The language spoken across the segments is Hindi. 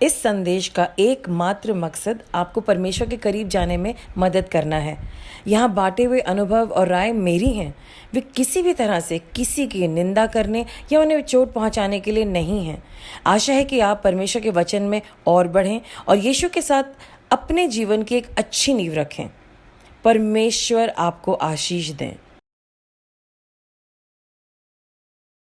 इस संदेश का एकमात्र मकसद आपको परमेश्वर के करीब जाने में मदद करना है। यहाँ बांटे हुए अनुभव और राय मेरी हैं। वे किसी भी तरह से किसी की निंदा करने या उन्हें चोट पहुँचाने के लिए नहीं हैं। आशा है कि आप परमेश्वर के वचन में और बढ़ें और यीशु के साथ अपने जीवन की एक अच्छी नींव रखें। परमेश्वर आपको आशीष दें।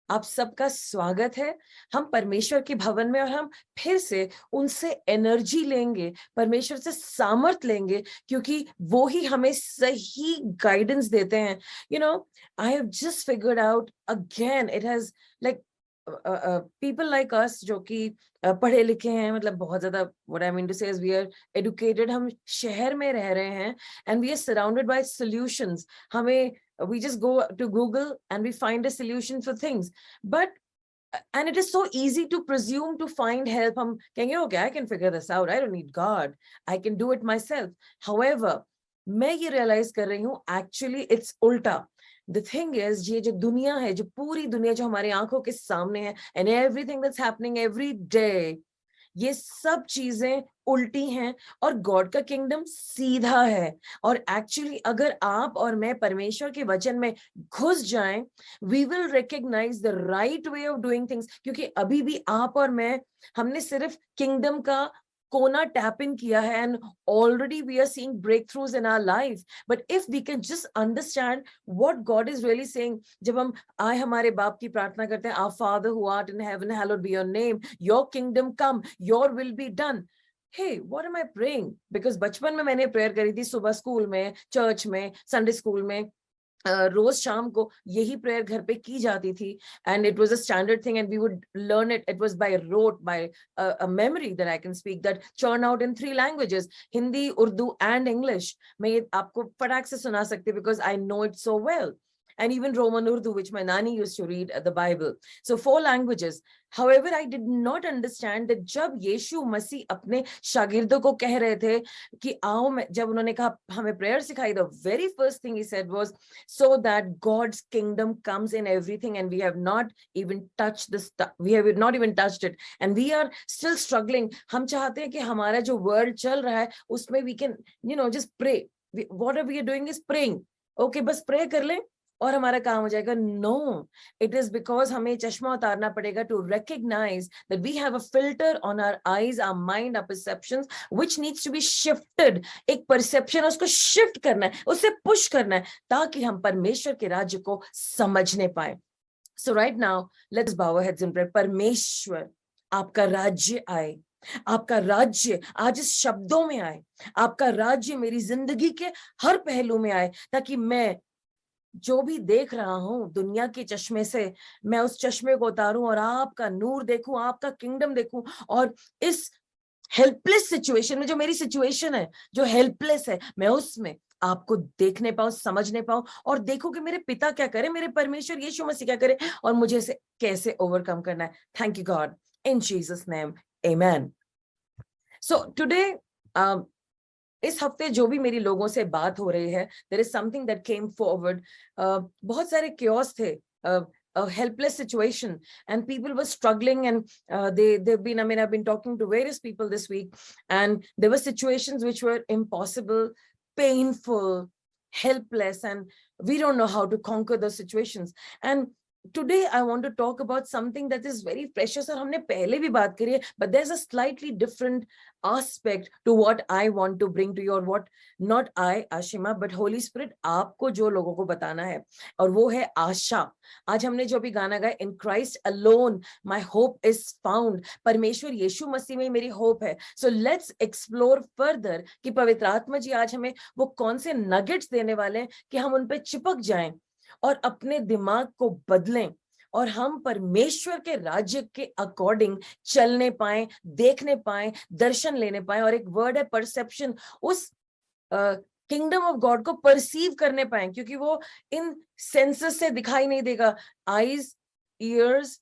आप सबका स्वागत है। हम परमेश्वर के भवन में और हम फिर से उनसे एनर्जी लेंगे, परमेश्वर से सामर्थ लेंगे, क्योंकि वो ही हमें सही गाइडेंस देते हैं। You know, I have just figured out again, it has like people like us जो कि पढ़े लिखे हैं, मतलब बहुत ज्यादा, what I mean to say is we are educated, हम शहर में रह रहे हैं and we are surrounded by solutions. हमें we just go to Google and we find a solution for things, but and it is so easy to presume to find help. हम कहेंगे okay, I can figure this out, I don't need God, I can do it myself. However, मैं ये realize कर रही हूँ actually it's उल्टा. The thing is, ये जो दुनिया है, जो पूरी दुनिया जो हमारी आंखों के सामने है, and everything that's happening every day, ये सब चीजें उल्टी हैं और गॉड का किंगडम सीधा है। और एक्चुअली अगर आप और मैं परमेश्वर के वचन में घुस जाएं, we will recognise the right way of doing things. क्योंकि अभी भी आप और मैं, हमने सिर्फ किंगडम का कोना टैप इन किया है and already we are seeing breakthroughs in our life. But if we can just understand what God is really saying, जब हम आए हमारे बाप की प्रार्थना करते हैं, our father who art in heaven, hallowed be your name, your kingdom come, your will be done. Hey, what am I praying? Because बचपन में मैंने प्रेयर करी थी, सुबह स्कूल में, चर्च में, संडे स्कूल में, रोज शाम को यही प्रेयर घर पे की जाती थी and it was a standard thing and we would learn it. It was by rote, by a memory that I can speak, that churn out in 3 languages, Hindi, Urdu and English. मैं ये आपको फटाक से सुना सकती हूँ because I know it so well. And even Roman Urdu, which my nanny used to read the Bible. So 4 languages. However, I did not understand that जब यीशु मसीह अपने शागिर्दों को कह रहे थे कि आओ, मैं जब उन्होंने कहा हमें प्रेयर सिखाई, the very first thing he said was so that God's kingdom comes in everything, and we have not even touched this, we have not even touched it, and we are still struggling. हम चाहते हैं कि हमारा जो वर्ल्ड चल रहा है उसमें we can, you know, just pray. What we are doing is praying. Okay, बस प्रे कर लें और हमारा काम हो जाएगा. नो, इट इज बिकॉज हमें चश्मा उतारना पड़ेगा to recognise that we have a filter on our eyes, our mind, our perceptions, which needs to be shifted. एक परसेप्शन उसको शिफ्ट करना है, उससे पुश करना है, ताकि हम परमेश्वर के राज्य को समझने पाए. सो राइट नाउ लेट्स बाउ आवर हेड्स इन प्रेयर. परमेश्वर, आपका राज्य आए, आपका राज्य आज इस शब्दों में आए, आपका राज्य मेरी जिंदगी के हर पहलू में आए, ताकि मैं जो भी देख रहा हूं दुनिया के चश्मे से, मैं उस चश्मे को उतारूं और आपका नूर देखूं, आपका किंगडम देखूं. और इस हेल्पलेस सिचुएशन में, जो मेरी सिचुएशन है, जो हेल्पलेस है, मैं उसमें आपको देखने पाऊं, समझने पाऊं, और देखो कि मेरे पिता क्या करे, मेरे परमेश्वर यीशु मसीह क्या करे, और मुझे इसे कैसे ओवरकम करना है. Thank you God, in Jesus name, amen. So today, इस हफ्ते जो भी मेरी लोगों से बात हो रही है, there is something that came forward. बहुत सारे क्योस थे, a helpless situation, and people were struggling, and they've been, I mean, I've been talking to various people this week, and there were situations which were impossible, painful, helpless, and we don't know how to conquer those situations. And today I want to talk about something that is very precious, और हमने पहले भी बात करी है, but there's a slightly different aspect to what I want to bring to you, or what not I, Ashima, but Holy Spirit आपको जो लोगों को बताना है, और वो है आशा. आज हमने जो भी गाना गाया, in Christ alone my hope is found, परमेश्वर यीशु मसीह में मेरी होप है. So let's explore further कि पवित्र आत्मा जी आज हमें वो कौन से nuggets देने वाले हैं कि हम उन पे चिपक जाएं और अपने दिमाग को बदलें, और हम परमेश्वर के राज्य के अकॉर्डिंग चलने पाए, देखने पाए, दर्शन लेने पाए. और एक वर्ड है परसेप्शन, उस किंगडम ऑफ गॉड को परसीव करने पाए, क्योंकि वो इन सेंसेस से दिखाई नहीं देगा. Eyes, ears,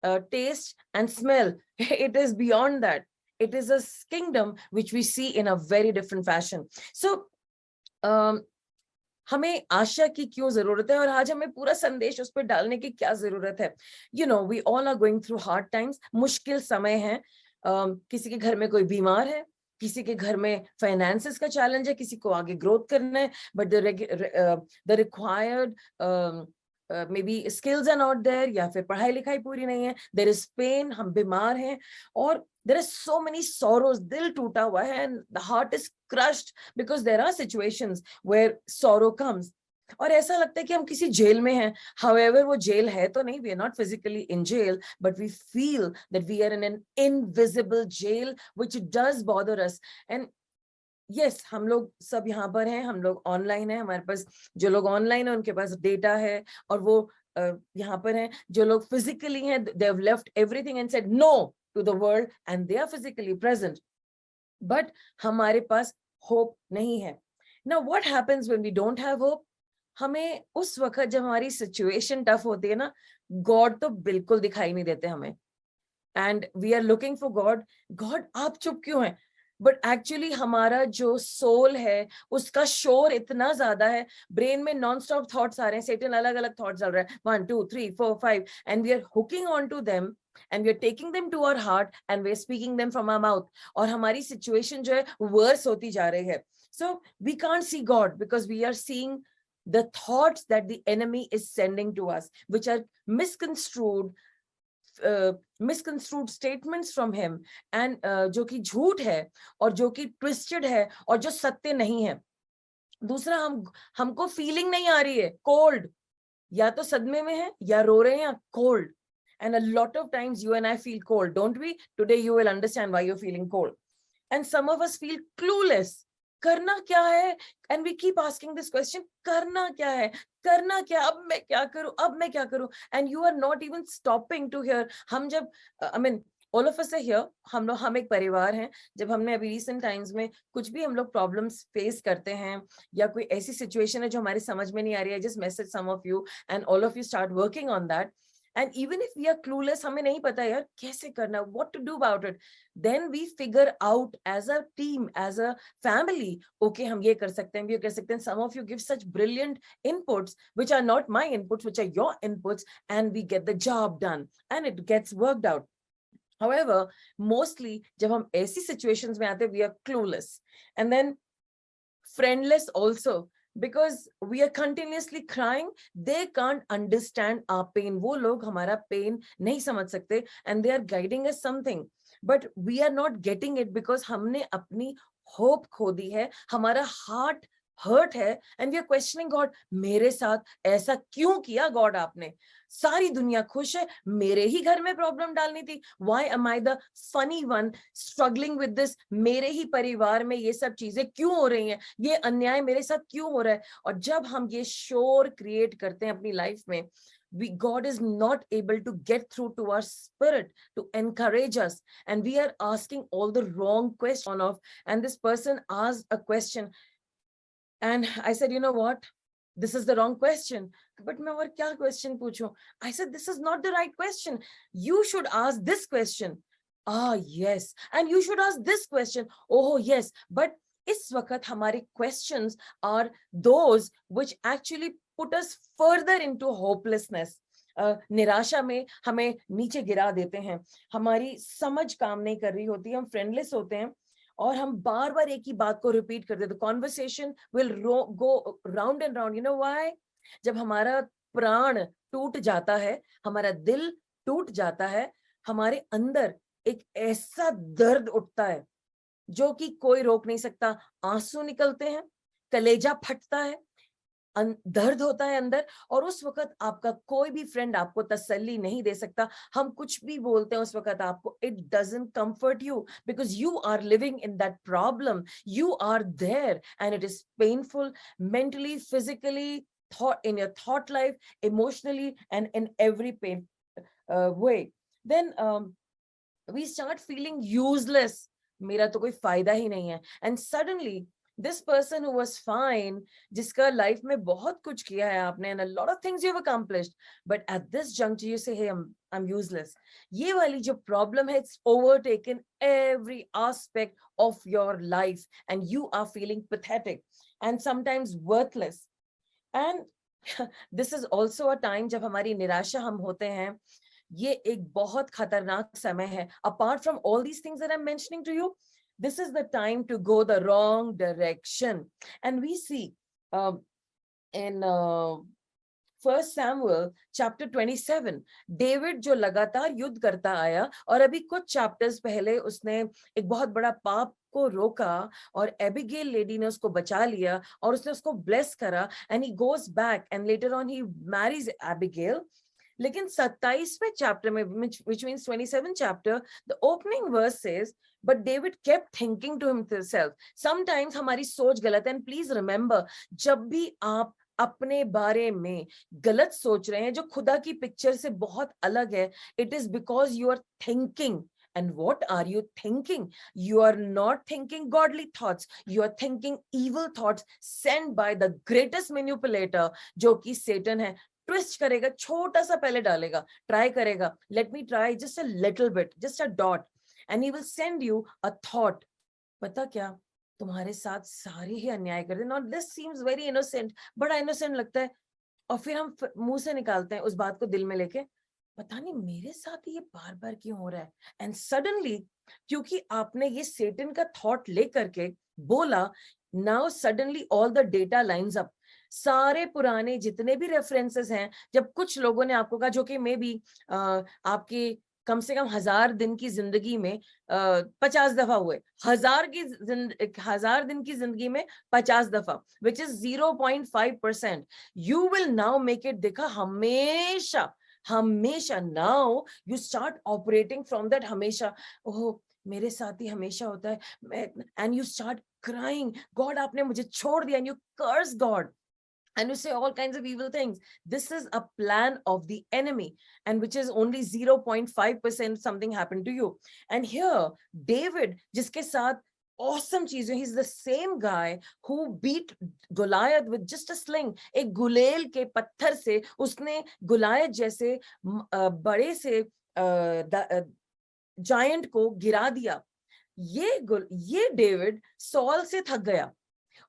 taste and smell, it is beyond that. It is a kingdom which we see in a very different fashion. So हमें आशा की क्यों जरूरत है, और आज हमें पूरा संदेश उस पर डालने की क्या जरूरत है. You know, we all are going through hard times, मुश्किल समय है. किसी के घर में कोई बीमार है, किसी के घर में फाइनेंसेस का चैलेंज है, किसी को आगे ग्रोथ करना है, but the required may be skills are not there, या फिर पढ़ाई लिखाई पूरी नहीं है, देयर इज पेन, हम बीमार हैं, और there are so many sorrows, दिल टूटा हुआ है, and the heart is crushed because there are situations where sorrow comes, और ऐसा लगता है कि हम किसी जेल में हैं. However, वो जेल है तो नहीं, we are not physically in jail, but we feel that we are in an invisible jail which does bother us. And yes, हम लोग सब यहाँ पर हैं, हम लोग ऑनलाइन हैं, हमारे पास जो लोग ऑनलाइन है उनके पास डेटा है, और वो यहाँ पर हैं. जो लोग फिजिकली हैं, they have left everything and said no to the world and they are physically present, but हमारे पास hope नहीं है. Now what happens when we don't have hope? हमें उस वक्त जब हमारी सिचुएशन टफ होती है ना, गॉड तो बिल्कुल दिखाई नहीं देते हमें, and we are looking for God. God आप चुप क्यों हैं? बट एक्चुअली हमारा जो सोल है उसका शोर इतना ज्यादा है, ब्रेन में नॉन स्टॉप थॉट्स आ रहे हैं, सेटन अलग अलग थॉट्स चल रहे हैं, 1 2 3 4 5, and we are hooking on to them, and we are taking them to our heart, and we are speaking them from our mouth, और हमारी सिचुएशन जो है वर्स होती जा रही है. So we can't see God because we are seeing the thoughts that the enemy is sending to us, which are misconstrued statements from him, and जो कि झूठ है, और जो कि twisted है, और जो सत्य नहीं है. दूसरा, हमको फीलिंग नहीं आ रही है, कोल्ड, या तो सदमे में है, या रो रहे हैं, या cold. And a lot of times you and I feel cold, don't we? Today you will understand why you're feeling cold. And some of us feel clueless. करना क्या है? And we keep asking this question, करना क्या है? करना क्या? अब मैं क्या करूं? अब मैं क्या करूं? And you are not even stopping to hear. हम जब, I mean, all of us are here. हम एक परिवार हैं. जब हमने अभी recent times में कुछ भी हम लोग problems face करते हैं, या कोई ऐसी situation है जो हमारी समझ में नहीं आ रही है, just message some of you and all of you start working on that. And even if we are clueless, हमें नहीं पता यार कैसे करना, what to do about it, then we figure out as a team, as a family, okay, हम ये कर सकते हैं, ये कर सकते हैं. Some of you give such brilliant inputs, which are not my inputs, which are your inputs, and we get the job done, and it gets worked out. However, mostly जब हम ऐसी situations में आते हैं, we are clueless, and then friendless also, because we are continuously crying. They can't understand our pain. वो लोग हमारा pain नहीं समझ सकते, and they are guiding us something, but we are not getting it because हमने अपनी hope खो दी है, हमारा heart hurt है, and we are questioning God. मेरे साथ ऐसा क्यों किया God आपने? सारी दुनिया खुश है, मेरे ही घर में प्रॉब्लम डालनी थी. Why am I the funny one struggling with this? मेरे ही परिवार में ये सब चीजें क्यों हो रही हैं? ये अन्याय मेरे साथ क्यों हो रहा है? और जब हम ये शोर क्रिएट करते हैं अपनी लाइफ में, God is not able to get through to our spirit to encourage us, and we are asking all the wrong questions of. And this person asked a question, and I said, you know what? This is the wrong question. But मैं और क्या question पूछूं? I said, this is not the right question. You should ask this question. Ah, yes. And you should ask this question. Oh, yes. But इस वक्त हमारे questions are those which actually put us further into hopelessness. निराशा में हमें नीचे गिरा देते हैं. हमारी समझ काम नहीं कर रही होती, हम friendless होते हैं, और हम बार बार एक ही बात को रिपीट करते हैं. The conversation will go round and round. You know why? जब हमारा प्राण टूट जाता है, हमारा दिल टूट जाता है, हमारे अंदर एक ऐसा दर्द उठता है जो कि कोई रोक नहीं सकता. आंसू निकलते हैं, कलेजा फटता है, दर्द होता है अंदर, और उस वक्त आपका कोई भी फ्रेंड आपको तसल्ली नहीं दे सकता. हम कुछ भी बोलते हैं उस वक्त आपको, it doesn't comfort you, because you are living in that problem. You are there, and it is painful mentally, physically, in your thought life, emotionally, and in every pain way. Then we start feeling useless. मेरा तो कोई फायदा ही नहीं है. And suddenly this person who was fine, जिसका लाइफ में बहुत कुछ किया है आपने, and a lot of things you've accomplished, but at this juncture you say, hey, I'm useless. ये वाली जो problem है, it's overtaken every aspect of your life, and you are feeling pathetic and sometimes worthless. And this is also a time जब हमारी निराशा हम होते हैं, ये एक बहुत खतरनाक समय है. Apart from all these things that I'm mentioning to you, this is the time to go the wrong direction. And we see in 1 Samuel chapter 27, David जो लगातार युद्ध करता आया और अभी कुछ चैप्टर्स पहले उसने एक बहुत बड़ा पाप को रोका और एबिगेल लेडी ने उसको बचा लिया और उसने उसको ब्लेस करा, and he goes back and later on he marries Abigail. लेकिन 27वें चैप्टर में, which means 27th chapter, the opening verse says, but David kept thinking to himself. Sometimes हमारी सोच गलत है, and please remember, जब भी आप अपने बारे में गलत सोच रहे हैं जो खुदा की पिक्चर से बहुत अलग है, it is because you are thinking. And what are you thinking? You are not thinking godly thoughts. You are thinking evil thoughts sent by the greatest manipulator, जो कि Satan है. ट्विस्ट करेगा, छोटा सा पहले डालेगा, ट्राई करेगा, let me try just a little bit, just a dot, and he will send you a thought. पता क्या, तुम्हारे साथ सारे ही अन्याय करते हैं. Not this seems very innocent, बड़ा इनोसेंट लगता है, और फिर हम मुंह से निकालते हैं उस बात को दिल में लेके, पता नहीं मेरे साथ ये बार बार क्यों हो रहा है. एंड सडनली, क्योंकि आपने ये सेटन का थॉट लेकर के बोला, now suddenly all the data lines up. सारे पुराने जितने भी रेफरेंसेस हैं, जब कुछ लोगों ने आपको कहा, जो कि मे बी आपके कम से कम 1000 दिन की जिंदगी में 50 दफा हुए, 1000 दिन की जिंदगी में 50 दफा, which is 0.5%. You will now make it दिखा हमेशा हमेशा. Now you start operating from that हमेशा. ओह, मेरे साथ ही हमेशा होता है, and you start crying, God आपने मुझे छोड़ दिया, and you curse God and you say all kinds of evil things. This is a plan of the enemy, and which is only 0.5% something happened to you. And here David, जिसके साथ awesome चीजें, he's the same guy who beat Goliath with just a sling. एक गुलेल के पत्थर से उसने गुलायत जैसे बड़े से जायंट को गिरा दिया. ये डेविड सॉल से थक गया,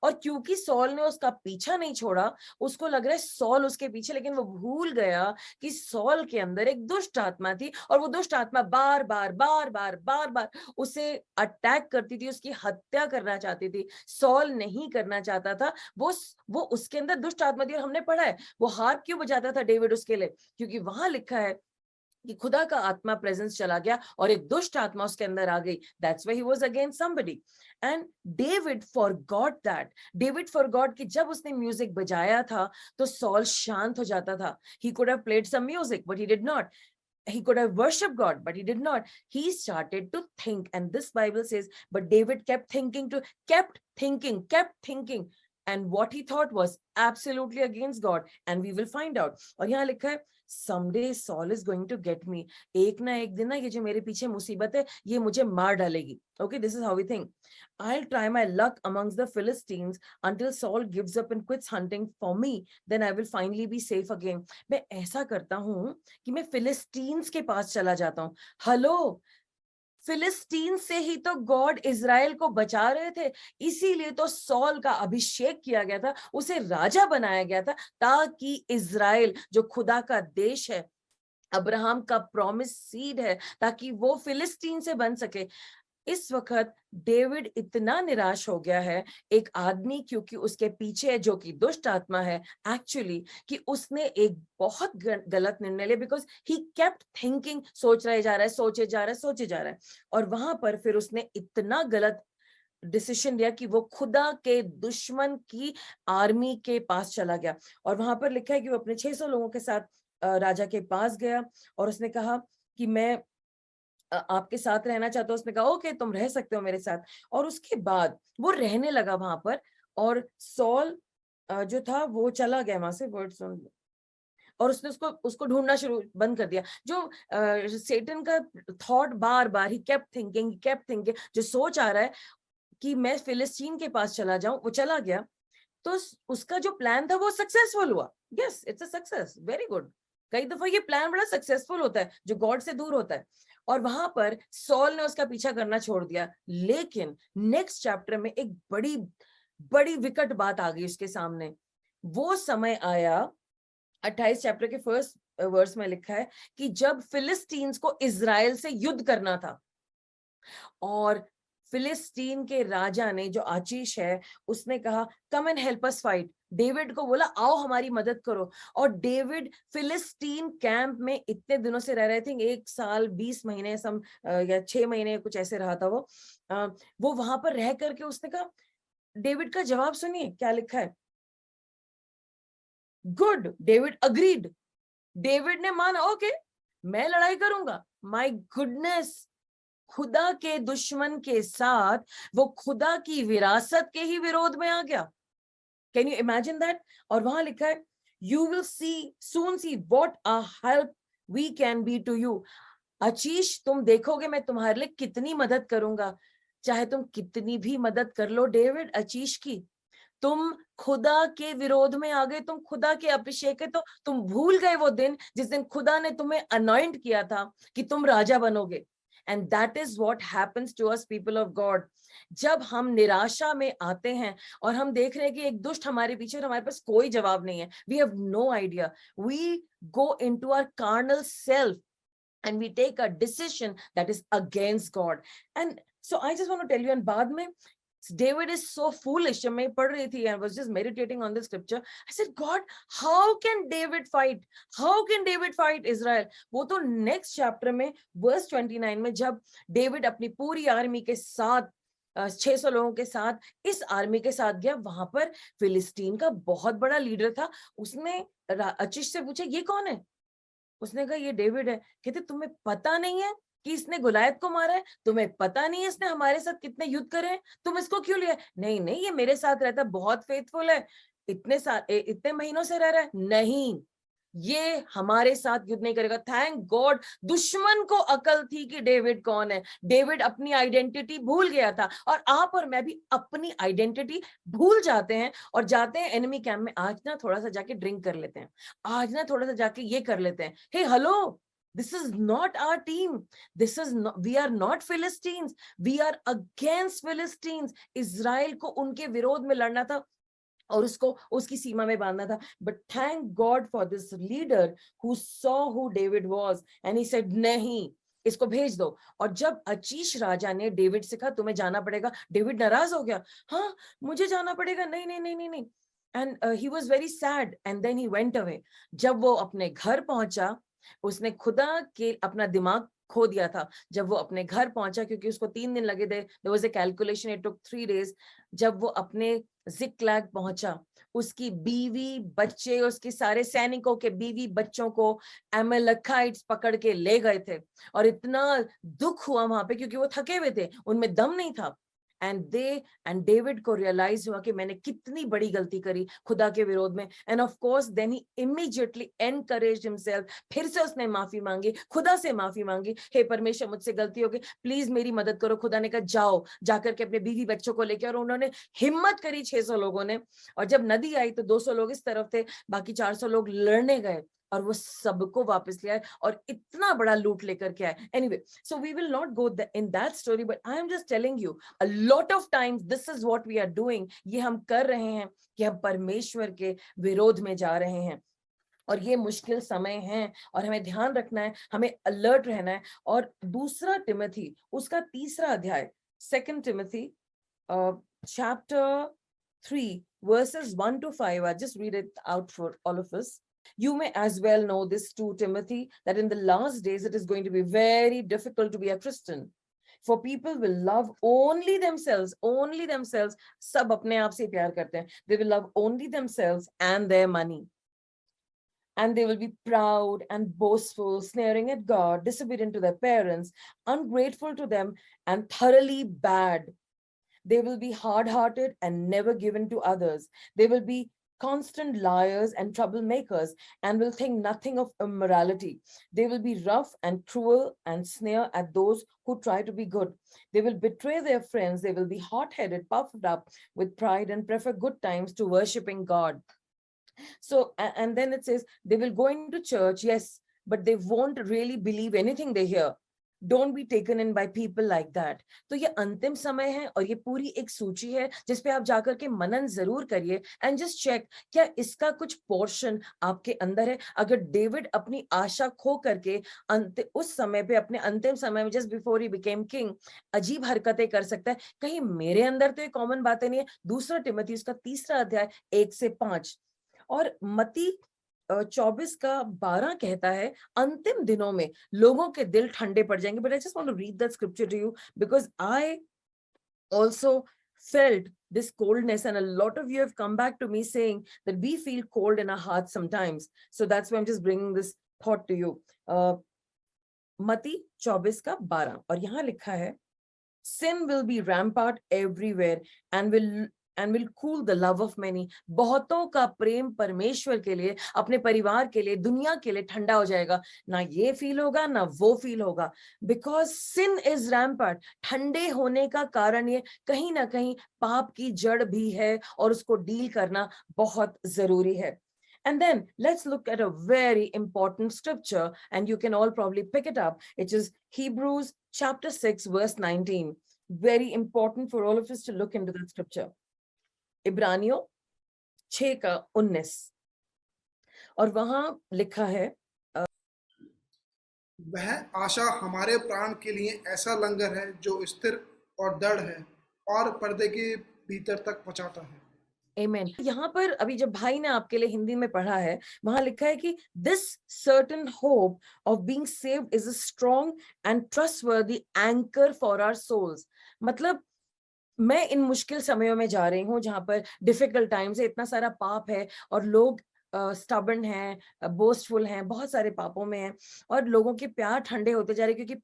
और क्योंकि सॉल ने उसका पीछा नहीं छोड़ा, उसको लग रहा है सॉल उसके पीछे, लेकिन वो भूल गया कि सॉल के अंदर एक दुष्ट आत्मा थी, और वो दुष्ट आत्मा बार बार उसे अटैक करती थी, उसकी हत्या करना चाहती थी. सॉल नहीं करना चाहता था, वो उसके अंदर दुष्ट आत्मा थी. और हमने पढ़ा है वो हार क्यों बजाता था डेविड उसके लिए, क्योंकि वहां लिखा है कि खुदा का आत्मा प्रेजेंस चला गया और एक दुष्ट आत्मा उसके अंदर आ गई. That's why he was against somebody. And David forgot that. David forgot कि जब उसने म्यूजिक बजाया था तो सॉल शांत हो जाता था. He could have played some music but he did not. He could have worshipped God, but he did not. He started to think, and this Bible says, but David kept thinking, and what he thought was absolutely against God, and we will find out. और यहाँ लिखा है, someday Saul is going to get me. एक ना एक दिन ना ये जो मेरे पीछे मुसीबत है, ये मुझे मार डालेगी. Okay, this is how we think. I'll try my luck amongst the Philistines until Saul gives up and quits hunting for me. Then I will finally be safe again. मैं ऐसा करता हूँ कि मैं फिलिस्टीन्स के पास चला जाता हूँ. हेलो, फिलिस्तीन से ही तो गॉड इजराइल को बचा रहे थे, इसीलिए तो सॉल का अभिषेक किया गया था, उसे राजा बनाया गया था, ताकि इजराइल जो खुदा का देश है, अब्राहम का प्रॉमिस सीड है, ताकि वो फिलिस्तीन से बन सके. इस वक्त डेविड इतना निराश हो गया है, एक आदमी क्योंकि उसके पीछे है जो कि दुष्ट आत्मा है, एक्चुअली कि उसने एक बहुत गलत निर्णय लिया, बिकॉज ही केप्ट थिंकिंग, सोचे जा रहा है, और वहां पर फिर उसने इतना गलत डिसीजन लिया कि वो खुदा के दुश्मन की आर्मी के पास चला गया. और वहां पर लिखा है कि वो अपने 600 लोगों के साथ राजा के पास गया, और उसने कहा कि मैं आपके साथ रहना चाहता हूँ. उसने कहा ओके, तुम रह सकते हो मेरे साथ. और उसके बाद वो रहने लगा वहां पर, और सॉल जो था वो चला गया वहां से, वर्ड सुन, और उसने उसको ढूंढना शुरू बंद कर दिया. जो सेटन का thought bar bar he kept thinking, जो सोच आ रहा है कि मैं फिलिस्तीन के पास चला जाऊं, वो चला गया. तो उसका जो प्लान था वो सक्सेसफुल हुआ. Yes, it's a success, very good. कई दफा ये प्लान बड़ा सक्सेसफुल होता है जो गॉड से दूर होता है. और वहां पर सॉल ने उसका पीछा करना छोड़ दिया. लेकिन नेक्स्ट चैप्टर में एक बड़ी बड़ी विकट बात आ गई उसके सामने. वो समय आया 28 चैप्टर के फर्स्ट वर्स में लिखा है कि जब फिलिस्तीन्स को इजराइल से युद्ध करना था और फिलिस्तीन के राजा ने, जो आशीष है, उसने कहा come and help us fight, David को बोला आओ हमारी मदद करो। और डेविड फिलिस्तीन कैंप में इतने दिनों से रह रहे थे, 1 साल 20 महीने या 6 महीने कुछ ऐसे रहा था वो वहां पर रह करके उसने कहा, डेविड का जवाब सुनिए क्या लिखा है, गुड, डेविड अग्रीड, डेविड ने माना ओके मैं लड़ाई करूंगा। माय गुडनेस, खुदा के दुश्मन के साथ वो खुदा की विरासत के ही विरोध में आ गया। Can you imagine that? और वहां लिखा है you will see soon see what a help we can be to you. Ashish तुम देखोगे मैं तुम्हारे लिए कितनी मदद करूंगा। चाहे तुम कितनी भी मदद कर लो डेविड आशीष की, तुम खुदा के विरोध में आ गए, तुम खुदा के अभिषेक है, तो तुम भूल गए वो दिन जिस दिन खुदा ने तुम्हें अनॉइंट किया था कि तुम राजा बनोगे। And that is what happens to us people of God. जब हम निराशा में आते हैं और हम देख रहे हैं कि एक दुष्ट हमारे पीछे और हमारे पास कोई जवाब नहीं है, we have no idea, we go into our carnal self and we take a decision that is against God. And so I just want to tell you, and बाद में David is so foolish. जब मैं पढ़ रही थी, I was just meditating on this scripture. I said, God, how can David fight? How can David fight Israel? वो तो next chapter में verse 29 में जब David अपनी पूरी आर्मी के साथ 600 लोगों के साथ इस आर्मी के साथ गया, वहां पर फिलिस्तीन का बहुत बड़ा लीडर था। उसने आशीष से पूछा ये कौन है? उसने कहा ये डेविड है। कहते तुम्हें पता नहीं है कि इसने गुलायत को मारा है? तुम्हें पता नहीं है इसने हमारे साथ कितने युद्ध करे हैं? तुम इसको क्यों लिया? नहीं नहीं ये मेरे साथ रहता है, बहुत फेथफुल है, इतने महीनों से रह रहा है। नहीं, ये हमारे साथ युद्ध नहीं करेगा। थैंक गॉड दुश्मन को अकल थी कि डेविड कौन है। डेविड अपनी आइडेंटिटी भूल गया था, और आप और मैं भी अपनी आइडेंटिटी भूल जाते हैं और जाते हैं एनिमी कैंप में। आज ना थोड़ा सा जाके ड्रिंक कर लेते हैं, आज ना थोड़ा सा जाके ये कर लेते हैं। हे hello, this is not our team, this is not, we are not Philistines, we are against Philistines। Israel को उनके विरोध में लड़ना था और उसको उसकी सीमा में बांधना था। But thank God for this leader who saw who David was and he said नहीं, इसको भेज दो। और जब आशीष राजा ने डेविड से कहा तुम्हें जाना पड़ेगा, डेविड नाराज हो गया, हाँ मुझे जाना पड़ेगा, नहीं नहीं नहीं नहीं नहीं। And he was very sad and then he went away. जब वो अपने घर पहुंचा, उसने खुदा के अपना दिमाग खो दिया था। जब वो अपने घर पहुंचा, क्योंकि उसको 3 दिन लगे थे, there was a calculation, it took 3 days। जब वो अपने जिक्लैग पहुंचा, उसकी बीवी बच्चे, उसके सारे सैनिकों के बीवी बच्चों को अमेलेकाइट्स पकड़ के ले गए थे। और इतना दुख हुआ वहां पे, क्योंकि वो थके हुए थे, उनमें दम नहीं था। एंड डेविड को रियलाइज हुआ कि मैंने कितनी बड़ी गलती करी खुदा के विरोध में। And of course then he immediately encouraged himself. फिर से उसने माफी मांगी, खुदा से माफी मांगी, हे परमेश्वर मुझसे गलती हो गई, प्लीज मेरी मदद करो। खुदा ने कहा जाओ, जाकर के अपने बीवी बच्चों को लेकर। और उन्होंने हिम्मत करी 600 लोगों ने। और जब नदी आई तो 200 लोग इस तरफ थे, बाकी 400 लोग लड़ने गए, और वो सबको वापस ले आए और इतना बड़ा लूट लेकर के आए। Anyway, so we will not go in that story, but I am just telling you a lot of times this is what we are doing. ये हम कर रहे हैं कि हम परमेश्वर के विरोध में जा रहे हैं, और ये मुश्किल समय है और हमें ध्यान रखना है, हमें अलर्ट रहना है। और दूसरा तिमोथी उसका 3रा अध्याय, 2 Timothy chapter 3 verses 1 to 5, I just read it out for all of us. You may as well know this too, Timothy, that in the last days it is going to be very difficult to be a Christian. For people will love only themselves, only themselves. सब अपने आप से प्यार करते हैं. They will love only themselves and their money. And they will be proud and boastful, sneering at God, disobedient to their parents, ungrateful to them, and thoroughly bad. They will be hard-hearted and never given to others. They will be constant liars and troublemakers, and will think nothing of immorality. They will be rough and cruel and sneer at those who try to be good. They will betray their friends. They will be hot-headed, puffed up with pride, and prefer good times to worshiping God. So, and then it says they will go into church, yes, but they won't really believe anything they hear. Don't be taken in by people like that. तो ये अंतिम समय है और ये पूरी एक सूची है जिसपे आप जाकर के मनन जरूर करिए एंड जस्ट चेक क्या इसका कुछ पोर्शन आपके अंदर है। अगर डेविड अपनी आशा खो करके उस समय पे अपने अंतिम समय में just before he became king अजीब हरकतें कर सकता है, कहीं मेरे अंदर तो ये कॉमन बातें नहीं है। दूसरा टिमोथी उसका 3 अध्याय 1 से 5 और मती 24 का 12 कहता है अंतिम दिनों में लोगों के दिल ठंडे पड़ जाएंगे। But I just want to read that scripture to you because I also felt this coldness, and a lot of you have come back to me saying that we feel cold in our hearts sometimes. So that's why I'm just bringing this thought to you. मती 24 का 12 और यहाँ लिखा है sin will be rampant everywhere and will cool the love of many. बहुतों का प्रेम परमेश्वर के लिए, अपने परिवार के लिए, दुनिया के लिए ठंडा हो जाएगा। ना ये फील होगा ना वो फील होगा, बिकॉज sin is rampant। ठंडे होने का कारण ये कहीं ना कहीं पाप की जड़ भी है और उसको डील करना बहुत जरूरी है। And then let's look at a very important scripture, and you can all probably pick it up. It is Hebrews chapter 6, verse 19. Very important for all of us to look into that scripture. इब्रानियों 6 का 19 और वहां लिखा है वह आशा हमारे प्राण के लिए ऐसा लंगर है जो स्थिर और दृढ़ है और पर्दे के भीतर तक पहुंचाता है। Amen. यहाँ पर अभी जब भाई ने आपके लिए हिंदी में पढ़ा है वहां लिखा है कि this certain hope of being saved is a strong and trustworthy anchor for our souls। मतलब मैं इन मुश्किल समयों में जा रही हूँ जहां पर डिफिकल्ट टाइम्स है, इतना सारा पाप है और लोग स्टबर्न हैं, बोस्टफुल हैं, बहुत सारे पापों में हैं और लोगों के प्यार ठंडे होते जा रहे क्योंकि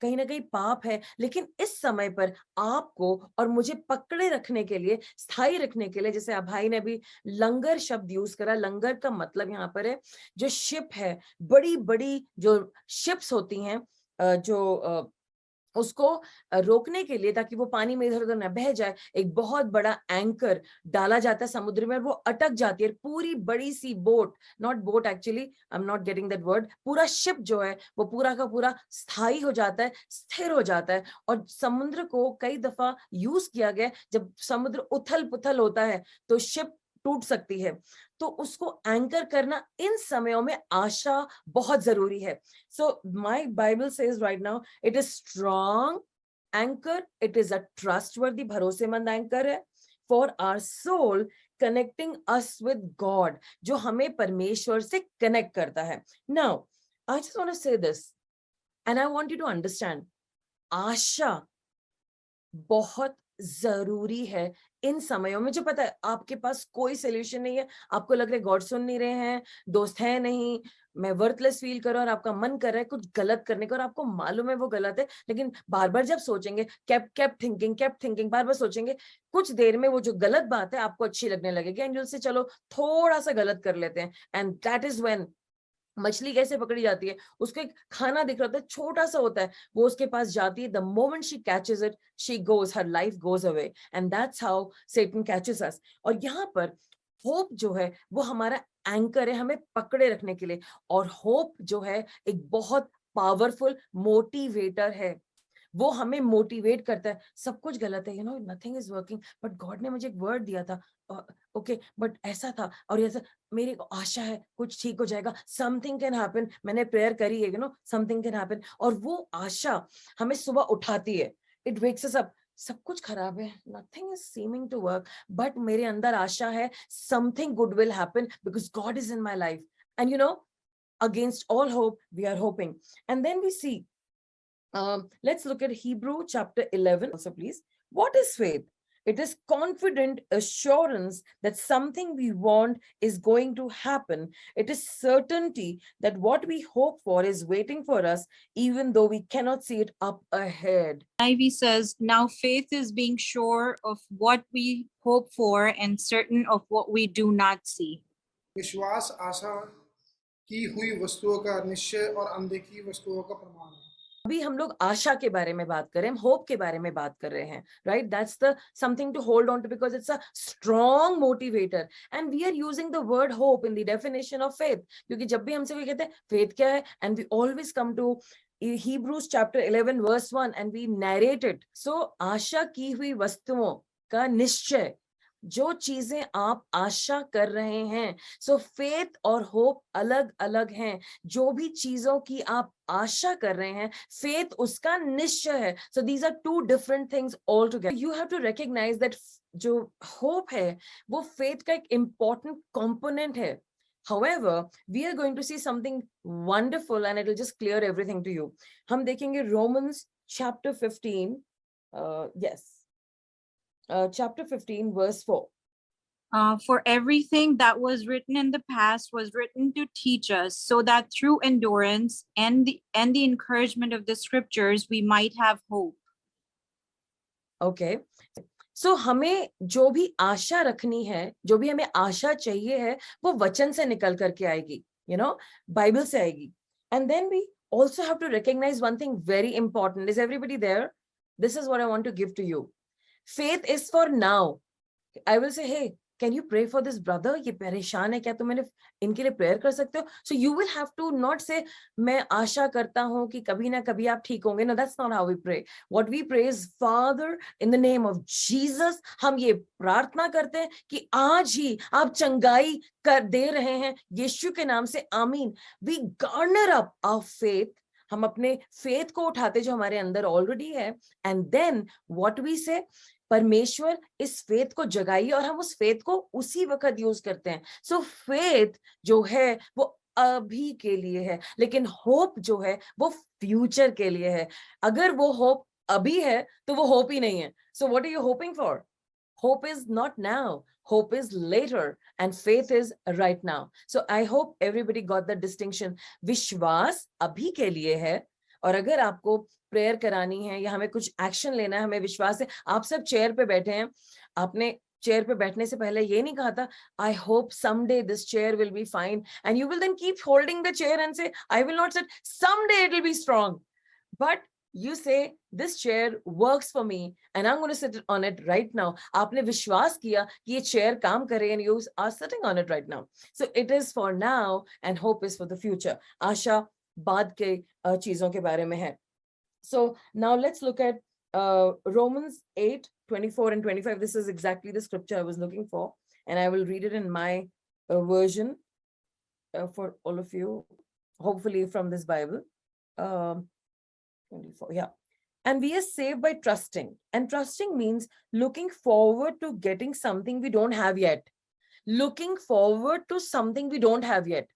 कहीं ना कहीं पाप है। लेकिन इस समय पर आपको और मुझे पकड़े रखने के लिए, स्थायी रखने के लिए, जैसे आप भाई ने भी लंगर शब्द यूज करा, लंगर का मतलब यहाँ पर है जो शिप है, बड़ी बड़ी जो शिप्स होती हैं जो उसको रोकने के लिए ताकि वो पानी में इधर उधर न बह जाए, एक बहुत बड़ा एंकर डाला जाता है समुद्र में और वो अटक जाती है। पूरी बड़ी सी boat, not boat actually, I am not getting that word, पूरा शिप जो है वो पूरा का पूरा स्थायी हो जाता है, स्थिर हो जाता है। और समुद्र को कई दफा यूज किया गया, जब समुद्र उथल पुथल होता है तो शिप टूट सकती है। तो उसको एंकर करना इन समयों में आशा बहुत जरूरी है। So my Bible says right now it is strong anchor, it is a trustworthy, भरोसेमंद एंकर है for our soul, connecting us with God, जो हमें परमेश्वर से कनेक्ट करता है। Now I just want to say this and I want you to understand, आशा बहुत जरूरी है इन समयों में। जो पता है आपके पास कोई सोल्यूशन नहीं है, आपको लग रहा है गॉड सुन नहीं रहे हैं, दोस्त है नहीं, मैं वर्थलेस फील कर रहा हूं और आपका मन कर रहा है कुछ गलत करने का और आपको मालूम है वो गलत है, लेकिन बार बार जब सोचेंगे, केप्ट थिंकिंग, बार बार सोचेंगे, कुछ देर में वो जो गलत बात है आपको अच्छी लगने लगेगी एंड से चलो थोड़ा सा गलत कर लेते हैं। एंड दैट इज व्हेन मछली कैसे पकड़ी जाती है, उसको एक खाना दिख रहा होता है, छोटा सा होता है, वो उसके पास जाती है, the moment she catches it she goes, her life goes away, and that's how Satan catches us. और यहाँ पर होप जो है वो हमारा एंकर है हमें पकड़े रखने के लिए, और होप जो है एक बहुत पावरफुल मोटिवेटर है, वो हमें मोटिवेट करता है। सब कुछ गलत है, nothing is working, but God ने मुझे एक वर्ड दिया था, ओके बट ऐसा था और ऐसा, मेरी को आशा है कुछ ठीक हो जाएगा, समथिंग कैन हैपन, मैंने प्रेयर करी है, समथिंग कैन हैपन, और वो आशा हमें सुबह उठाती है, इट वेक्स अस अप। सब कुछ खराब है, nothing is seeming to work, but मेरे अंदर आशा है something good will happen because God is in my life, and against all hope we are hoping. And then we see, let's look at Hebrew chapter 11 also, please. What is faith? It is confident assurance that something we want is going to happen. It is certainty that what we hope for is waiting for us, even though we cannot see it up ahead. Ivy says, now faith is being sure of what we hope for and certain of what we do not see. विश्वास आशा की हुई वस्तुओं का निश्चय और अनदेखी वस्तुओं का प्रमाण है। अभी हम लोग आशा के बारे में बात कर रहे हैं, होप के बारे में बात कर रहे हैं, right? That's the something to hold on to because it's a strong motivator, and we are using the word hope in the definition of faith, क्योंकि जब भी हमसे कोई कहते हैं फेथ क्या है, and we always come to Hebrews chapter 11 verse 1 and we narrate it. So आशा की हुई वस्तुओं का निश्चय, जो चीजें आप आशा कर रहे हैं, सो फेथ और होप अलग अलग हैं. जो भी चीजों की आप आशा कर रहे हैं, फेथ उसका निश्चय है. So these are two different things all together. You have to recognise that जो होप है वो फेथ का एक इंपॉर्टेंट कंपोनेंट है. However, we are going to see something wonderful and it will just clear everything to you. हम देखेंगे Romans chapter 15. Yes. Chapter 15 verse 4. For everything that was written in the past was written to teach us, so that through endurance and the encouragement of the scriptures we might have hope. Okay. So हमें जो भी आशा रखनी है, जो भी हमें आशा चाहिए है, वो वचन से निकल करके आएगी, you know, बाइबल से आएगी. And then we also have to recognize one thing very important. Is everybody there? This is what I want to give to you. Faith is for now. I will say, hey, can you pray for this brother? ये परेशान है, क्या तुम इनके लिए प्रेयर कर सकते हो? So you will have to not say, मैं आशा करता हूँ कि कभी ना कभी आप ठीक होंगे. No, that's not how we pray. What we pray is, Father, in the name of Jesus, हम ये प्रार्थना करते हैं कि आज ही आप चंगाई कर दे रहे हैं यीशु के नाम से. आमीन. We garner up our faith. हम अपने फेथ को उठाते जो हमारे अंदर ऑलरेडी है. And then what we say, परमेश्वर इस फेथ को जगाइए और हम उस फेथ को उसी वक्त यूज करते हैं. सो फेथ जो है वो अभी के लिए है, लेकिन होप जो है वो फ्यूचर के लिए है. अगर वो होप अभी है तो वो होप ही नहीं है. So what are you hoping for? Hope is not now. Hope is later and faith is right now. So I hope everybody got the distinction. विश्वास अभी के लिए है और अगर आपको प्रेयर करानी है या हमें कुछ एक्शन लेना है, हमें विश्वास है. आप सब चेयर पे बैठे हैं, आपने चेयर पे बैठने से पहले ये नहीं कहा था, I hope someday this chair will be fine, and you will then keep holding the chair and say, I will not sit, someday it will be strong. But you say, this chair works for me and I'm going to sit on it right now. आपने विश्वास किया कि ये chair काम करे and you are sitting on it right now. So it is for now and hope is for the future. आशा बाद के चीजों के बारे में है. So now let's look at Romans 8:24 and 25. This is exactly the scripture I was looking for, and I will read it in my version for all of you, hopefully from this Bible. 24, yeah. And we are saved by trusting. And trusting means looking forward to getting something we don't have yet. Looking forward to something we don't have yet.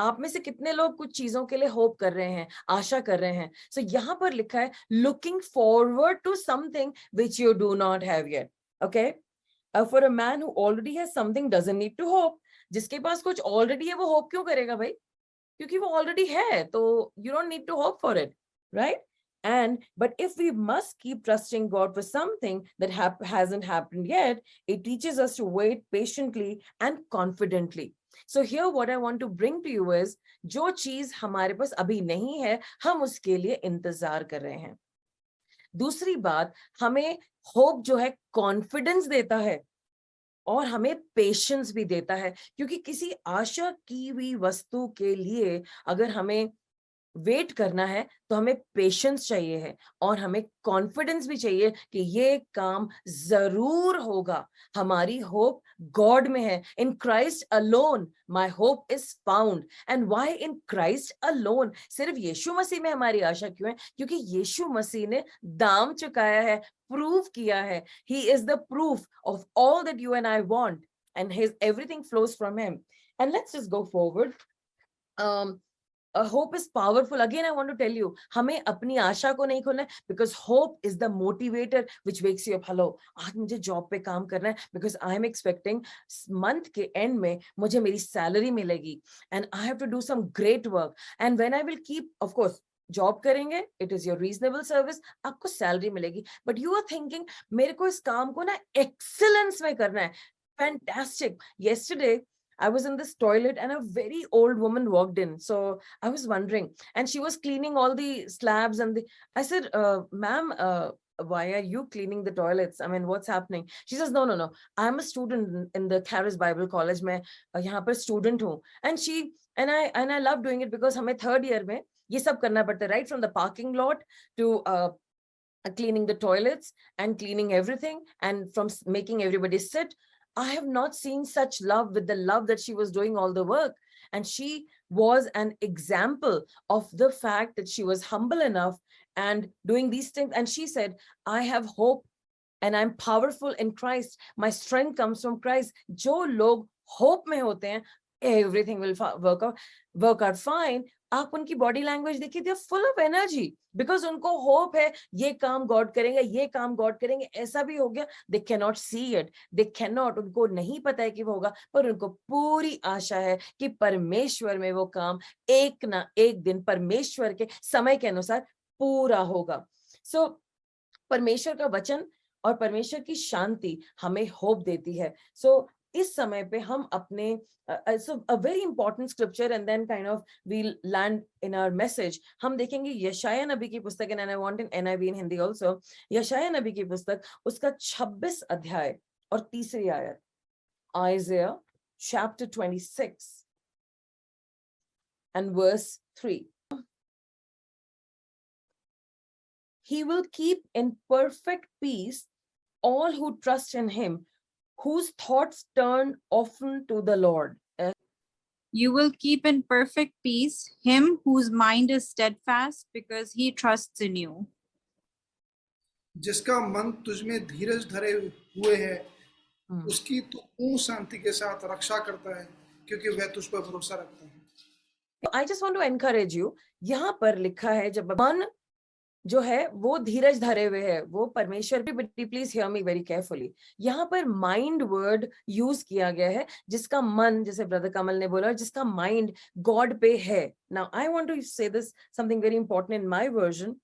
आप में से कितने लोग कुछ चीजों के लिए होप कर रहे हैं, आशा कर रहे हैं? सो यहाँ पर लिखा है looking forward to something which you do not have yet. Okay? For a man who already has something doesn't need to hope. जिसके पास कुछ already है वो hope क्यों करेगा भाई? क्योंकि वो already है, तो you don't need to hope for it, right? But if we must keep trusting God for something that hasn't happened yet, it teaches us to wait patiently and confidently. So here what I want to bring to you is, जो चीज हमारे पास अभी नहीं है, हम उसके लिए इंतजार कर रहे हैं. दूसरी बात, हमें होप जो है कॉन्फिडेंस देता है और हमें पेशेंस भी देता है, क्योंकि किसी आशा की हुई वस्तु के लिए अगर हमें वेट करना है तो हमें पेशेंस चाहिए है और हमें कॉन्फिडेंस भी चाहिए कि ये काम जरूर होगा. हमारी होप गॉड में है. In Christ alone my hope is found. And why in Christ alone? सिर्फ यीशु मसीह में हमारी आशा क्यों है? क्योंकि यीशु मसीह ने दाम चुकाया है, प्रूव किया है. He is the proof of all that you and I want, and his everything flows from him. And let's just go forward. Hope is powerful. Again, I want to tell you, हमें अपनी आशा को नहीं खोलना है, because hope is the motivator which wakes you up. Hello, आज मुझे जॉब पे काम करना है because I am expecting month के end में मुझे मेरी सैलरी मिलेगी and I have to do some great work. And when I will keep, of course, job करेंगे, it is your reasonable service, आपको सैलरी मिलेगी. But you are thinking, मेरे को इस काम को ना excellence में करना है. Fantastic. Yesterday, I was in this toilet and a very old woman walked in. So I was wondering, and she was cleaning all the slabs and I said, ma'am, why are you cleaning the toilets? I mean, what's happening? She says, no. I'm a student in the Charis Bible College. मैं यहाँ पर student हूँ. And I love doing it because हमें third year में ये सब करना पड़ता है, right from the parking lot to cleaning the toilets and cleaning everything, and from making everybody sit. I have not seen such love with the love that she was doing all the work. And she was an example of the fact that she was humble enough and doing these things. And she said, I have hope and I'm powerful in Christ. My strength comes from Christ. जो लोग hope में होते हैं, everything will work out fine. आप उनकी बॉडी लैंग्वेज देखिए, they are full of energy, because उनको होप है ये काम गॉड करेंगे, ये काम गॉड करेंगे, ऐसा भी हो गया. They can not see it, they can not, उनको नहीं पता है कि वो होगा, पर उनको पूरी आशा है कि परमेश्वर में वो काम एक ना एक दिन परमेश्वर के समय के अनुसार पूरा होगा. सो परमेश्वर का वचन और परमेश्वर की शांति हमें होप देती है. सो इस समय पे हम अपने so a very important scripture and then kind of we'll land in our message. हम देखेंगे यशाया नबी की पुस्तक, and I want in NIV in Hindi also. यशाया नबी की पुस्तक उसका 26 अध्याय और तीसरी आयत. Isaiah chapter 26 and verse 3. He will keep in perfect peace all who trust in him, whose thoughts turn often to the Lord. You will keep in perfect peace him whose mind is steadfast because he trusts in you. जिसका मन तुझ में धीरज धरे हुए है, उसकी तू पूर्ण शांति के साथ रक्षा करता है, क्योंकि वह तुझ पर भरोसा रखता है. I just want to encourage you. यहाँ पर लिखा है जब मन जो है वो धीरज धरे हुए है, वो परमेश्वर पे, but please hear me very carefully. यहाँ पर माइंड वर्ड यूज किया गया है, जिसका मन, जैसे ब्रदर कमल ने बोला, जिसका माइंड गॉड पे है. Now I want to say this something very important in my version.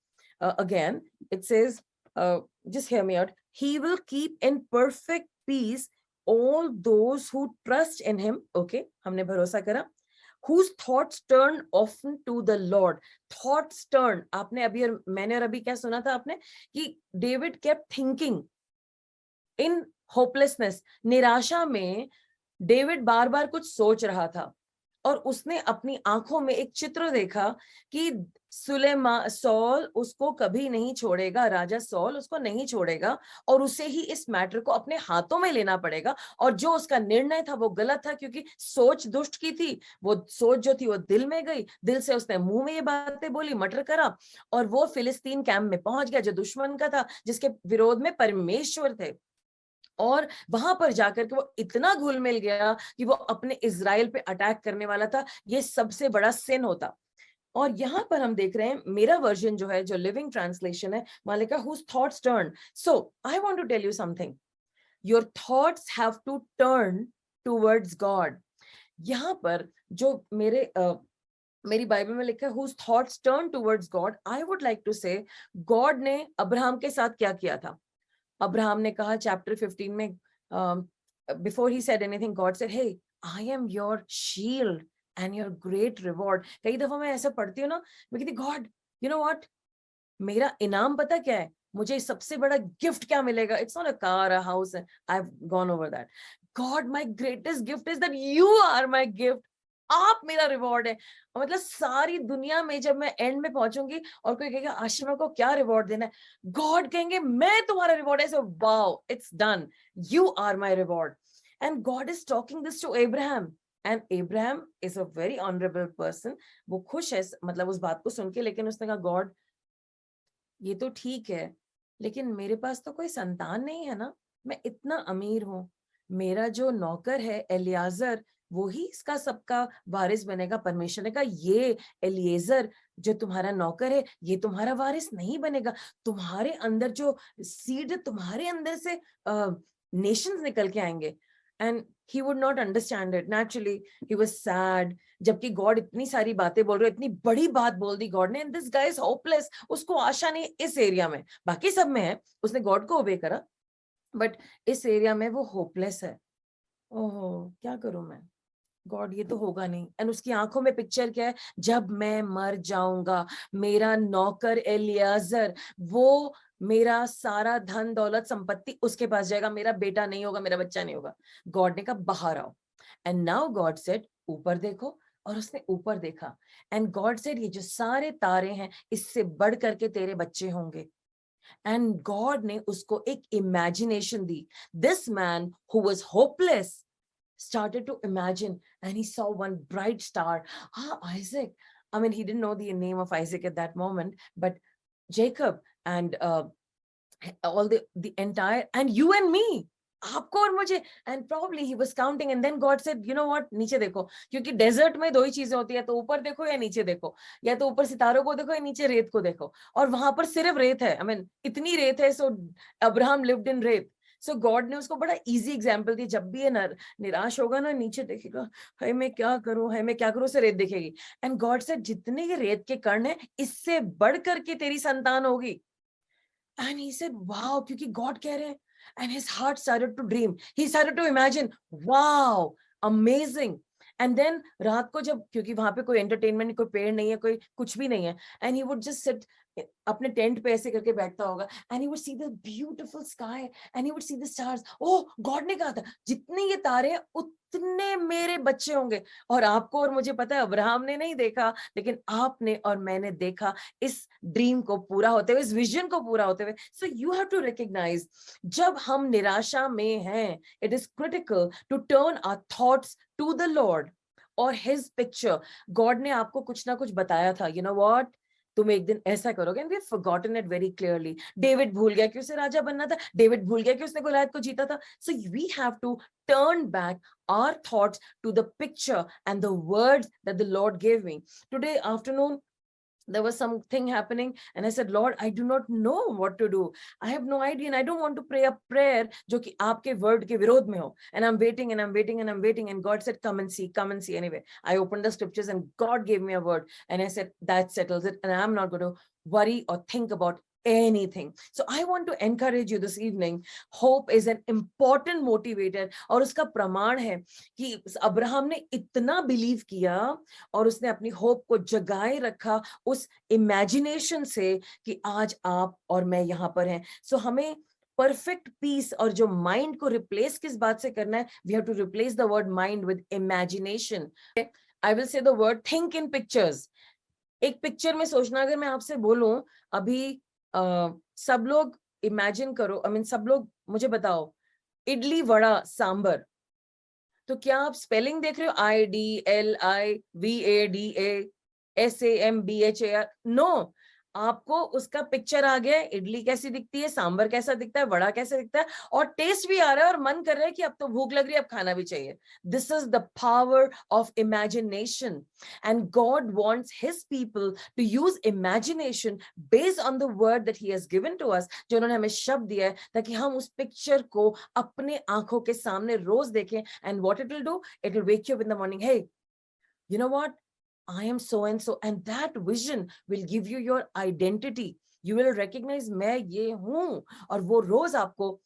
Again it says, just hear me out. He will keep in perfect peace all those who trust in him. Okay, हमने भरोसा करा. Whose thoughts turn often to the Lord. Thoughts turn. आपने अभी और मैंने और अभी क्या सुना था आपने, कि David kept thinking in hopelessness. निराशा में डेविड बार बार कुछ सोच रहा था, और उसने अपनी आंखों में एक चित्र देखा कि सौल उसको कभी नहीं छोड़ेगा, राजा सौल उसको नहीं छोड़ेगा, और उसे ही इस मैटर को अपने हाथों में लेना पड़ेगा. और जो उसका निर्णय था वो गलत था, क्योंकि सोच दुष्ट की थी. वो सोच जो थी वो दिल में गई, दिल से उसने मुंह में ये बातें बोली, मटर करा, और वो फिलिस्तीन कैंप में पहुंच गया, जो दुश्मन का था, जिसके विरोध में परमेश्वर थे. और वहां पर जाकर के वो इतना घुल मिल गया कि वो अपने इजराइल पे अटैक करने वाला था. ये सबसे बड़ा सिन होता. और यहां पर हम देख रहे हैं, मेरा वर्जन जो है, जो लिविंग ट्रांसलेशन है, मालिका, whose thoughts turn. So I want to tell you something. Your thoughts have to turn towards God. यहाँ पर जो मेरी बाइबल में लिखा है whose thoughts turn towards God, I would like to say God ने अब्राहम के साथ क्या किया था. अब्राहम ने कहा चैप्टर 15 में, before he said anything, God said, hey I am your shield and your great reward. कई दफा मैं ऐसा पढ़ती हूँ ना, मैं कहती गॉड, यू नो व्हाट, मेरा इनाम पता क्या है, मुझे सबसे बड़ा गिफ्ट क्या मिलेगा. It's not a car, a house, I have gone over that. God, my greatest gift is that you are my gift. आप मेरा रिवॉर्ड है. मतलब सारी दुनिया में जब मैं एंड में पहुंचूंगी और कोई कहेगा आश्रमा को क्या रिवॉर्ड देना है, गॉड कहेंगे मैं तुम्हारा रिवॉर्ड है. So wow, it's done, you are my reward. And God is talking this to Abraham, and Abraham is a very honourable person. वो खुश है मतलब उस बात को सुन के, लेकिन उसने कहा गॉड ये तो ठीक है, लेकिन मेरे पास तो कोई संतान नहीं है ना, मैं इतना अमीर हूं, मेरा जो नौकर है एलियाजर वो ही इसका सबका वारिस बनेगा. परमेश्वर ने कहा ये एलिएजर जो तुम्हारा नौकर है, ये तुम्हारा वारिस नहीं बनेगा. तुम्हारे अंदर जो सीड, तुम्हारे अंदर से नेशंस निकल के आएंगे. And he would not understand it. Naturally he was sad. जबकि गॉड इतनी सारी बातें बोल रहे, इतनी बड़ी बात बोल दी गॉड ने, and this guy is hopeless. उसको आशा नहीं इस एरिया में, बाकी सब में है, उसने गॉड को ओबे करा, बट इस एरिया में वो होपलेस है. ओह क्या करूं मैं, गॉड ये तो होगा नहीं. एंड उसकी आंखों में पिक्चर क्या है, जब मैं मर जाऊंगा मेरा नौकर एलियाजर, वो मेरा सारा धन दौलत संपत्ति उसके पास जाएगा, मेरा बेटा नहीं होगा, मेरा बच्चा नहीं होगा. गॉड ने कहा बाहर आओ. एंड नाउ गॉड सेड ऊपर देखो, और उसने ऊपर देखा एंड गॉड सेड ये जो सारे तारे हैं इससे बढ़ करके तेरे बच्चे होंगे। एंड गॉड ने उसको एक imagination the. This man who was hopeless started to imagine and he saw one bright star. Isaac. I mean, he didn't know the name of Isaac at that moment, but Jacob and all the entire, and you and me, आपको और मुझे, and probably he was counting and then God said, you know what, नीचे देखो, क्योंकि डेजर्ट में दो ही चीजें होती है, तो ऊपर देखो या नीचे देखो, या तो ऊपर सितारों को देखो या नीचे रेत को देखो, और वहां पर सिर्फ रेत है। I mean, इतनी रेत है, so Abraham lived in रेत। सो गॉड ने उसको बड़ा इजी एग्जाम्पल दी, जब भी ये निराश होगा ना, नीचे देखेगा, है मैं क्या करूं, है मैं क्या करूं, से रेत दिखेगी। एंड गॉड से जितने ये रेत के कण है इससे बढ़ करके तेरी संतान होगी। एंड ही सेड वाओ, क्योंकि गॉड कह रहे हैं। And his heart started to dream, he started to imagine, wow amazing. And then रात को जब, क्योंकि वहां पे कोई एंटरटेनमेंट, कोई पेड़ नहीं है, कोई कुछ भी नहीं है, and he would just sit, अपने टेंट पे ऐसे करके बैठता होगा, and he would see the beautiful sky and he would see the stars. Oh, God ने कहा था जितने ये तारे हैं उतने मेरे बच्चे होंगे। और आपको और मुझे पता है, अब्राहम ने नहीं देखा, लेकिन आपने और मैंने देखा इस ड्रीम को पूरा होते हुए, इस विजन को पूरा होते हुए। So you have to recognise, जब हम निराशा में हैं, it is critical to turn our thoughts to the Lord और हिज पिक्चर। गॉड ने आपको कुछ ना कुछ बताया था, यू नो व्हाट, तुम एक दिन ऐसा करोगे, and we have forgotten it very clearly. David भूल गया कि उसे राजा बनना था, डेविड भूल गया कि उसने गोलियत को जीता था। So we have to turn back our thoughts to the picture and the words that the Lord gave me. Today afternoon there was something happening and I said, Lord, I do not know what to do. I have no idea and I don't want to pray a prayer jo ki aapke word ke virodh mein ho. And I'm waiting and I'm waiting and I'm waiting, and God said, come and see, come and see. Anyway, I opened the scriptures and God gave me a word and I said, that settles it, and I'm not going to worry or think about anything. So I want to encourage you this evening. Hope is an important motivator, और उसका प्रमाण है कि अब्राहम ने इतना बिलीव किया और उसने अपनी होप को जगाए रखा उस इमेजिनेशन से कि आज आप और मैं यहाँ पर हैं। सो हमें परफेक्ट पीस और जो माइंड को रिप्लेस किस बात से करना है, we have to replace the word mind with imagination. I will say the word think in pictures. एक पिक्चर में सोचना, अगर मैं आपसे बोलूं अभी सब लोग इमेजिन करो, आई मीन सब लोग मुझे बताओ, इडली वड़ा सांबर, तो क्या आप स्पेलिंग देख रहे हो, IDLIVADASAMBHAR? नो, आपको उसका पिक्चर आ गया है, इडली कैसी दिखती है, सांबर कैसा दिखता है, वड़ा कैसा दिखता है, और टेस्ट भी आ रहा है और मन कर रहा है कि अब तो भूख लग रही है, अब खाना भी चाहिए। This is the power of imagination, and God wants his people to use imagination based on the word that he has given to us, जो उन्होंने हमें शब्द दिया है, ताकि हम उस पिक्चर को अपने आंखों के सामने रोज देखें। And what it will do, it will wake you up in the morning, hey you know what, I am so and so, and that vision will give you your identity. You will recognize मैं ये हूं, और वो रोज आपको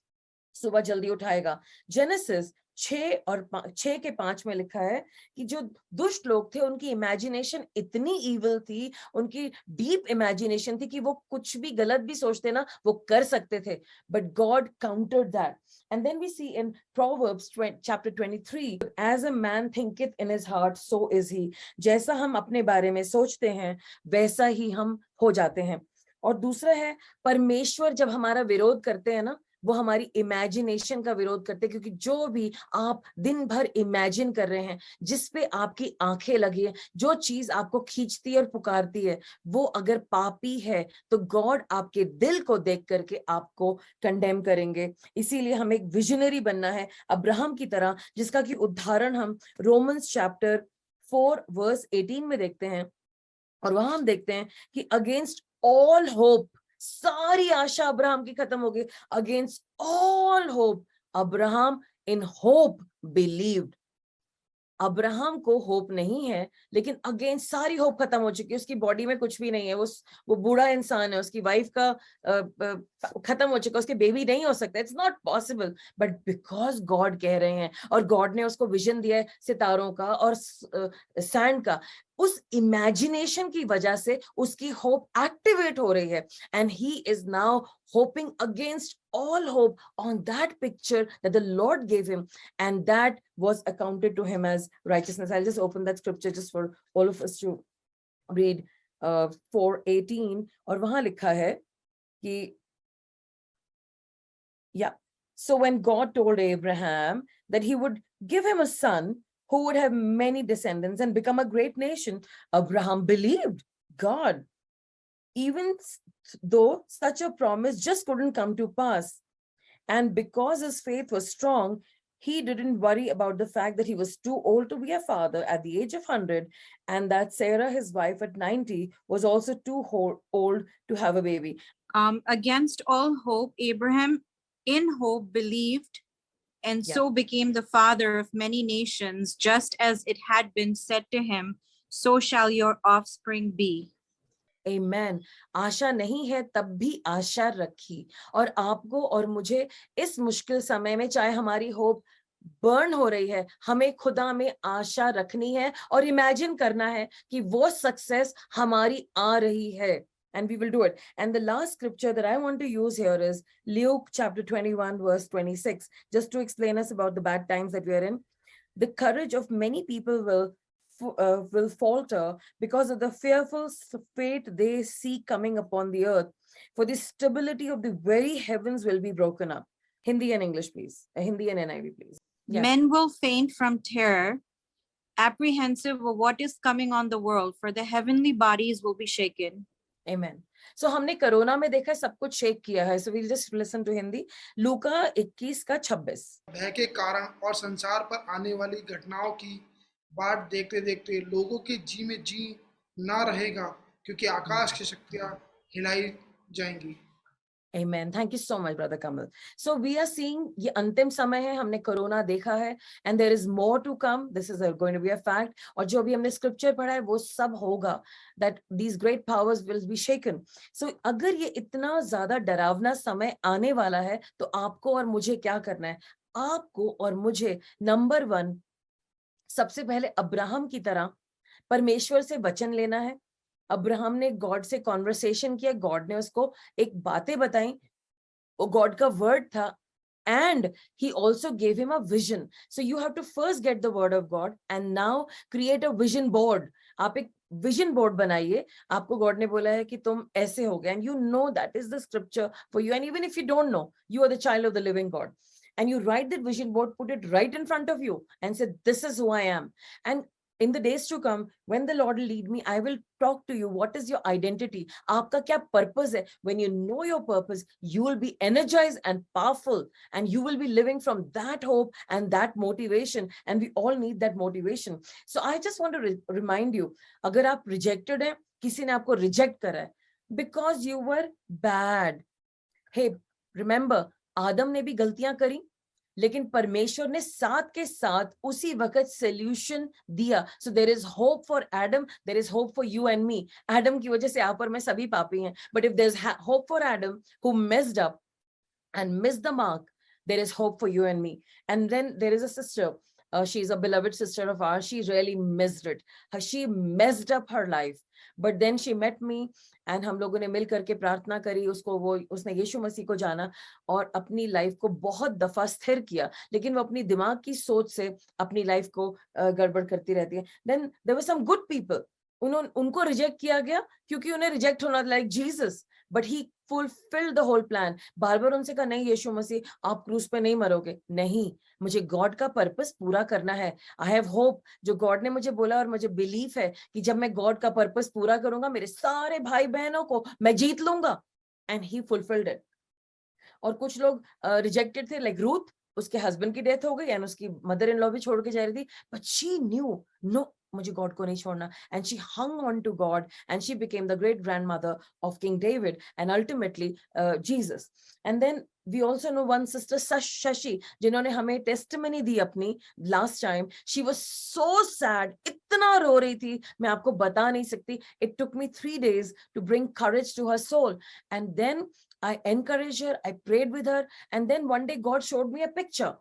सुबह जल्दी उठाएगा। जेनेसिस 6:5 में लिखा है कि जो दुष्ट लोग थे उनकी इमेजिनेशन इतनी इविल थी, उनकी डीप इमेजिनेशन थी कि वो कुछ भी गलत भी सोचते ना वो कर सकते थे, but God countered that. And then we see in Proverbs chapter 23, as a man thinketh in his heart, so is he. जैसा हम अपने बारे में सोचते हैं वैसा ही हम हो जाते हैं। और दूसरा है, परमेश्वर जब हमारा विरोध करते हैं ना, वो हमारी इमेजिनेशन का विरोध करते हैं, क्योंकि जो भी आप दिन भर इमेजिन कर रहे हैं, जिस पे आपकी आंखें लगी है, जो चीज आपको खींचती है और पुकारती है, वो अगर पापी है तो गॉड आपके दिल को देख करके आपको कंडेम करेंगे। इसीलिए हमें एक विजनरी बनना है अब्राहम की तरह, जिसका कि उदाहरण हम रोमन्स चैप्टर 4:18 में देखते हैं। और वहां हम देखते हैं कि अगेंस्ट ऑल होप, सारी आशा अब्राहम की खत्म हो गई, against all hope Abraham in hope believed. Abraham को होप नहीं है, लेकिन अगेंस्ट सारी होप खत्म हो चुकी है, उसकी बॉडी में कुछ भी नहीं है, वो बूढ़ा इंसान है, उसकी वाइफ का खत्म हो चुका है, उसके बेबी नहीं हो सकता, it's not possible, but because God कह रहे हैं और गॉड ने उसको विजन दिया है सितारों का और सैंड का, उस इमेजिनेशन की वजह से उसकी होप एक्टिवेट हो रही है, and he is now hoping against all hope on that picture that the Lord gave him, and that was accounted to him as righteousness. I'll just open that scripture just for all of us to read 4:18, और वहां लिखा है कि yeah, so when God told Abraham that he would give him a son who would have many descendants and become a great nation, Abraham believed God, even though such a promise just couldn't come to pass. And because his faith was strong, he didn't worry about the fact that he was too old to be a father at the age of 100, and that Sarah, his wife, at 90 was also too old to have a baby. Against all hope, Abraham in hope believed, and Yeah. so became the father of many nations, just as it had been said to him, so shall your offspring be. Amen. आशा नहीं है तब भी आशा रखी, और आपको और मुझे इस मुश्किल समय में, चाहे हमारी होप बर्न हो रही है, हमें खुदा में आशा रखनी है और इमेजिन करना है कि वो सक्सेस हमारी आ रही है. And we will do it. And the last scripture that I want to use here is Luke chapter 21 verse 26, just to explain us about the bad times that we are in. The courage of many people will falter because of the fearful fate they see coming upon the earth, for the stability of the very heavens will be broken up. Hindi and English, please. Hindi and NIV, please. Yeah. Men will faint from terror, apprehensive of what is coming on the world, for the heavenly bodies will be shaken. Amen. So हमने कोरोना में देखा सब कुछ शेक किया है. So we'll just listen to Hindi. लूका 21:26. भय के कारण और संसार पर आने वाली घटनाओं की बाट देखते देखते लोगों के जी में जी ना रहेगा, क्योंकि आकाश की शक्तियां हिलाई जाएंगी. Amen. Thank you so much, Brother Kamal. So we are seeing ये अंतिम समय है, हमने कोरोना देखा है, and there is more to come. This is going to be a fact. और जो भी हमने स्क्रिप्चर पढ़ा है वो सब होगा, that these great powers will be shaken. So अगर ये इतना ज्यादा डरावना समय आने वाला है, तो आपको और मुझे क्या करना है? आपको और मुझे नंबर 1, सबसे पहले अब्राहम की तरह परमेश्वर से वचन लेना है. अब्राहम ने गॉड से कॉन्वर्सेशन किया, गॉड ने उसको एक बातें बताई, वो गॉड का वर्ड था, and he also gave him a vision. So you have to first get the word of God and now create a vision board. आप एक vision board बनाइए. आपको गॉड ने बोला है कि तुम ऐसे हो गए, and you know that is the scripture for you, and even if you don't know, you are the child of the living God, and you write that vision board, put it right in front of you and say, this is who I am. And in the days to come, when the Lord will lead me, I will talk to you. What is your identity? आपका क्या purpose है? When you know your purpose, you will be energized and powerful, and you will be living from that hope and that motivation. And we all need that motivation. So I just want to remind you, अगर आप rejected हैं, किसी ने आपको reject करा है because you were bad. Hey, remember, आदम ने भी गलतियां करी, लेकिन परमेश्वर ने साथ के साथ उसी वक्त सॉल्यूशन दिया. So there is hope for Adam, there is hope for you and me. Adam की वजह से आप और मैं सभी पापी हैं, but if there is hope for Adam who messed up and missed the mark, there is hope for you and me. And then there is a sister, she's a beloved sister of ours. She really missed it. She messed up her life, but then she met me, and हम लोगों ने मिल करके प्रार्थना करी, उसने यीशु मसीह को जाना और अपनी लाइफ को बहुत दफा स्थिर किया, लेकिन वो अपनी दिमाग की सोच से अपनी लाइफ को गड़बड़ करती रहती है. Then there were some good people, उनको रिजेक्ट किया गया क्योंकि उन्हें रिजेक्ट होना, like Jesus, but he fulfilled the whole plan. बार बार उनसे कहा, नहीं यीशु मसीह आप क्रूस पे नहीं मरोगे, नहीं, मुझे गॉड का पर्पस पूरा करना है. आई हैव होप, जो गॉड ने मुझे बोला, और मुझे बिलीफ है कि जब मैं गॉड का पर्पस पूरा करूंगा, मेरे सारे भाई बहनों को मैं जीत लूंगा. And he fulfilled it. और कुछ लोग रिजेक्टेड थे, लाइक रूथ, उसके हस्बैंड की डेथ हो गई एंड उसकी मदर इन लॉ भी छोड़ के जा रही थी, बट शी न्यू, नो, मुझे गॉड को नहीं छोड़ना, and she hung on to God, and she became the great grandmother of king David and ultimately Jesus. And then we also know one sister, Shashi, जिन्होंने हमें टेस्टिमनी दी अपनी last time. She was so sad, इतना रो रही थी, मैं आपको बता नहीं सकती. It took me 3 days to bring courage to her soul, and then I encouraged her, I prayed with her, and then one day God showed me a picture.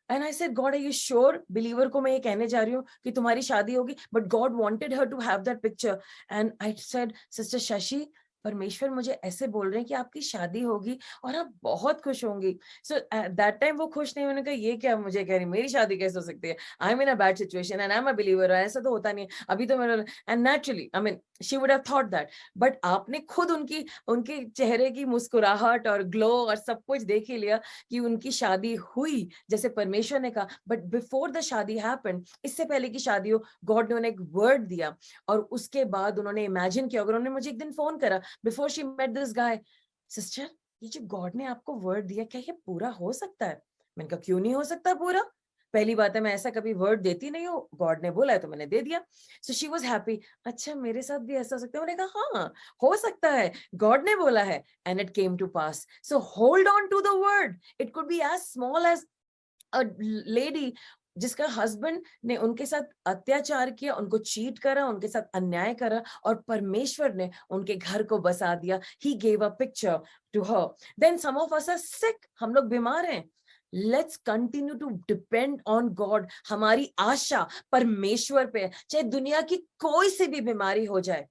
And I said, God, are you sure? Believer को मैं ये कहने जा रही हूँ कि तुम्हारी शादी होगी. But God wanted her to have that picture. And I said, Sister Shashi, परमेश्वर मुझे ऐसे बोल रहे हैं कि आपकी शादी होगी और आप बहुत खुश होंगी. So at that time वो खुश नहीं. मैंने कहा ये क्या मुझे कह रही, मेरी शादी कैसे हो सकती है? I'm in a bad situation and I'm a believer. ऐसा तो होता नहीं है अभी तो मेरा. And naturally, I mean, she would have thought that. But आपने खुद उनके चेहरे की मुस्कुराहट और ग्लो और सब कुछ देख ही लिया कि उनकी शादी हुई जैसे परमेश्वर ने कहा. But before the शादी happened, इससे पहले की शादी हो, गॉड ने उन्हें एक वर्ड दिया और उसके बाद उन्होंने इमेजिन किया. अगर उन्होंने मुझे एक दिन फोन करा before she met this guy, sister ये जो गॉड ने आपको वर्ड दिया क्या ये पूरा हो सकता है? मैंने कहा क्यों नहीं हो सकता पूरा, पहली बात है मैं ऐसा कभी वर्ड देती नहीं हूँ, गॉड ने बोला है तो मैंने दे दिया. So she was happy. अच्छा मेरे साथ भी ऐसा हो सकता है? मैंने कहा हाँ हो सकता है, गॉड ने बोला है and it came to pass. So hold on to the word. It could be as small as a lady जिसका हस्बैंड ने उनके साथ अत्याचार किया, उनको चीट करा, उनके साथ अन्याय करा और परमेश्वर ने उनके घर को बसा दिया. ही gave a picture to her. Then some of us are sick, हम लोग बीमार हैं. Let's continue to depend on God. हमारी आशा परमेश्वर पे है, चाहे दुनिया की कोई सी भी बीमारी हो जाए.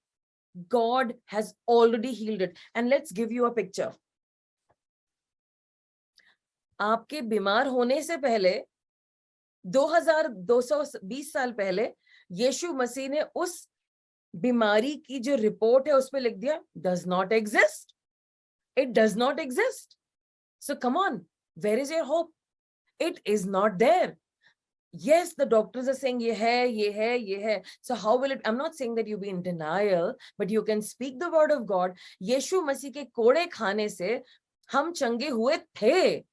God has already healed it. And let's give you a picture. आपके बीमार होने से पहले 2220 साल पहले यीशु मसीह ने उस बीमारी की जो रिपोर्ट है उस पे लिख दिया, does not exist. It does not exist. So come on, where is your hope? It is not there. Yes, the doctors are saying ये है, ये है, ये है. So how will it? I'm not saying that you be in denial, but you can speak the word of God. यीशु मसीह के कोड़े खाने से हम चंगे हुए थे.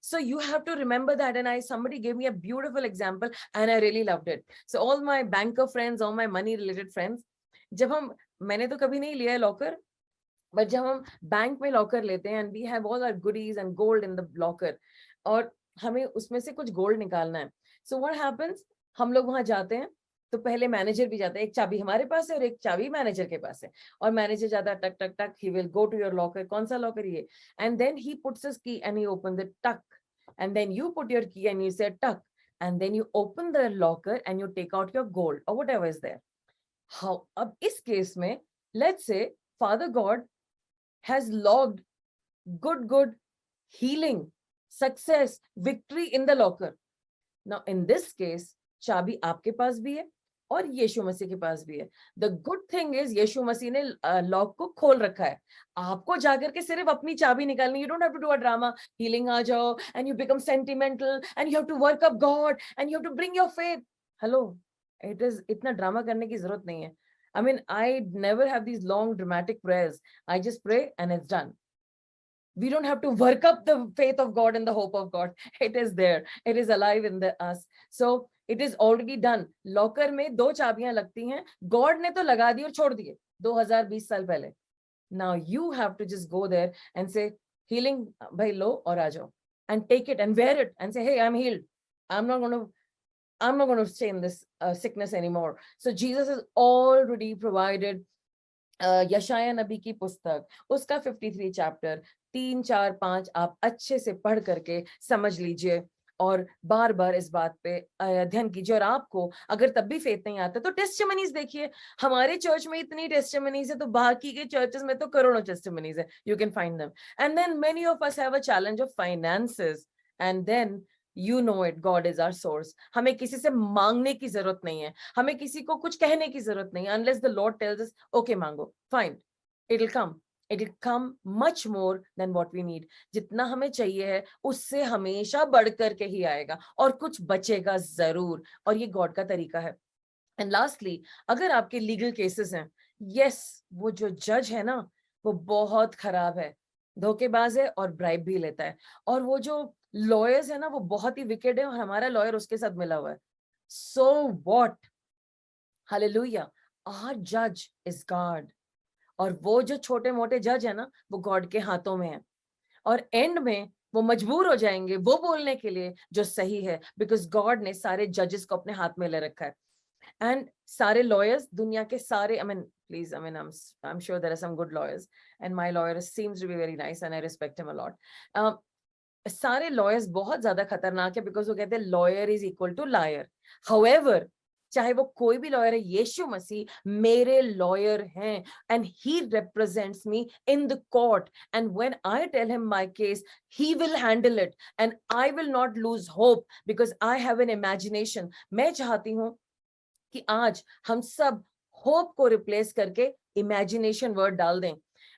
So you have to remember that. And somebody gave me a beautiful example and I really loved it. So all my banker friends, all my money related friends, मैंने तो कभी नहीं लिया है लॉकर, बट जब हम बैंक में लॉकर लेते हैं and we have all our goodies and gold in the locker और हमें उसमें से कुछ गोल्ड निकालना है. So what happens, हम लोग वहां जाते हैं तो पहले मैनेजर भी जाता है, एक चाबी हमारे पास है और एक चाबी मैनेजर के पास है, और मैनेजर जाता है टक टक टक, he will go to your locker, कौन सा लॉकर ये, and then he puts his key and he opens the tuck, and then you put your key and you say tuck, and then you open the locker and you take out your gold or whatever is there. How, अब इस केस में let's say Father God has logged good healing, success, victory in the locker. Now in this case चाबी आपके पास भी है और यीशु मसीह के पास भी है. The good thing is यीशु मसीह ने लॉक को खोल रखा है. आपको जाकर के सिर्फ अपनी चाबी निकालनी. You don't have to do a drama. Healing आ जाओ and you become sentimental and you have to work up God and you have to bring your faith. Hello, it is इतना ड्रामा करने की जरूरत नहीं है. I mean, I never have these long dramatic prayers. I just pray and it's done. We don't have to work up the faith of God and the hope of God. It is there. It is alive in us. So it is already done. Locker में 2 चाबियां लगती हैं. गॉड ने तो लगा दी और छोड़ दिए 2020 साल पहले. Now you have to just go there and say, healing भाई लो और आ जाओ, and take it and wear it and say, hey, I'm healed. I'm not going to stay in this sickness anymore. So Jesus has already provided. यशाया नबी की पुस्तक उसका 53 चैप्टर 3, 4, 5 आप अच्छे से पढ़ करके समझ लीजिए और बार बार इस बात पे अध्ययन कीजिए. और आपको अगर तब भी फेथ नहीं आता तो टेस्टिमनीज देखिए. हमारे चर्च में इतनी टेस्टिमनीज है तो बाकी के चर्चेस में तो करोड़ों टेस्टिमनीज है. You can find them. And then many of us have a challenge of finances and then you know it, God is our source. हमें किसी से मांगने की जरूरत नहीं है, हमें किसी को कुछ कहने की जरूरत नहीं है. Unless the Lord tells us, okay मांगो, fine, it'll come much more than what we need. जितना हमें चाहिए है उससे हमेशा बढ़ करके ही आएगा और कुछ बचेगा जरूर, और ये गॉड का तरीका है. एंड लास्टली, अगर आपके लीगल केसेस हैं, यस वो जो जज है ना वो बहुत खराब है, धोखेबाज है और ब्राइब भी लेता है, और वो जो लॉयर्स है ना वो बहुत ही विकेड है और हमारा लॉयर उसके साथ मिला हुआ है. सो व्हाट, हालेलुया, आवर जज इज गॉड. और वो जो छोटे मोटे जज है ना वो गॉड के हाथों में है, और एंड में वो मजबूर हो जाएंगे वो बोलने के लिए जो सही है, बिकॉज गॉड ने सारे जजेस को अपने हाथ में ले रखा है. एंड सारे लॉयर्स दुनिया के सारे, I mean please, I mean I'm sure there are some good lawyers and my lawyer seems to be very nice and I respect him a lot. सारे लॉयर्स बहुत ज्यादा खतरनाक है, बिकॉज वो कहते हैं lawyer is equal to liar. However, चाहे वो कोई भी लॉयर है, यीशु मसीह मेरे लॉयर हैं, and he represents me in the court, and when I tell him my case, he will handle it, and I will not lose hope because I have an imagination. मैं चाहती हूं कि आज हम सब होप को रिप्लेस करके इमेजिनेशन वर्ड डाल दें।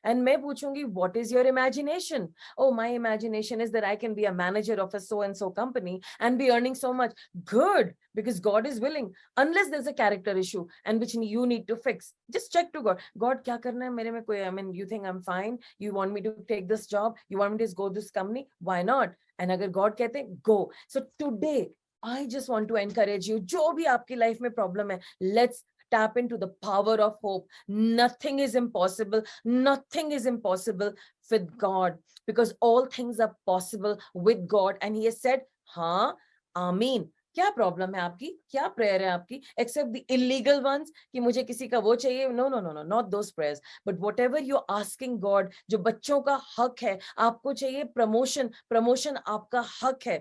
एंड मैं पूछूंगी, what is your imagination? Oh, my imagination is that I can be a manager of a so and so company and be earning so much. Good, because God is willing. Unless there's a character issue and which you need to fix, just check to God. God, क्या करना है मेरे में? कोई, I mean, you think I'm fine? You want me to take this job? You want me to go this company? Why not? And अगर God कहते हैं, go. So today I just want to encourage you, जो भी आपकी लाइफ में प्रॉब्लम है, let's tap into the power of hope. Nothing is impossible. Nothing is impossible with God, because all things are possible with God. And he has said, हाँ, आमीन। क्या प्रॉब्लम है आपकी? क्या प्रेयर है आपकी? एक्सेप्ट द इलीगल वंस कि मुझे किसी का वो चाहिए, no no no no, not those prayers, but whatever you are asking God, जो बच्चों का हक है, आपको चाहिए प्रमोशन, प्रमोशन आपका हक है।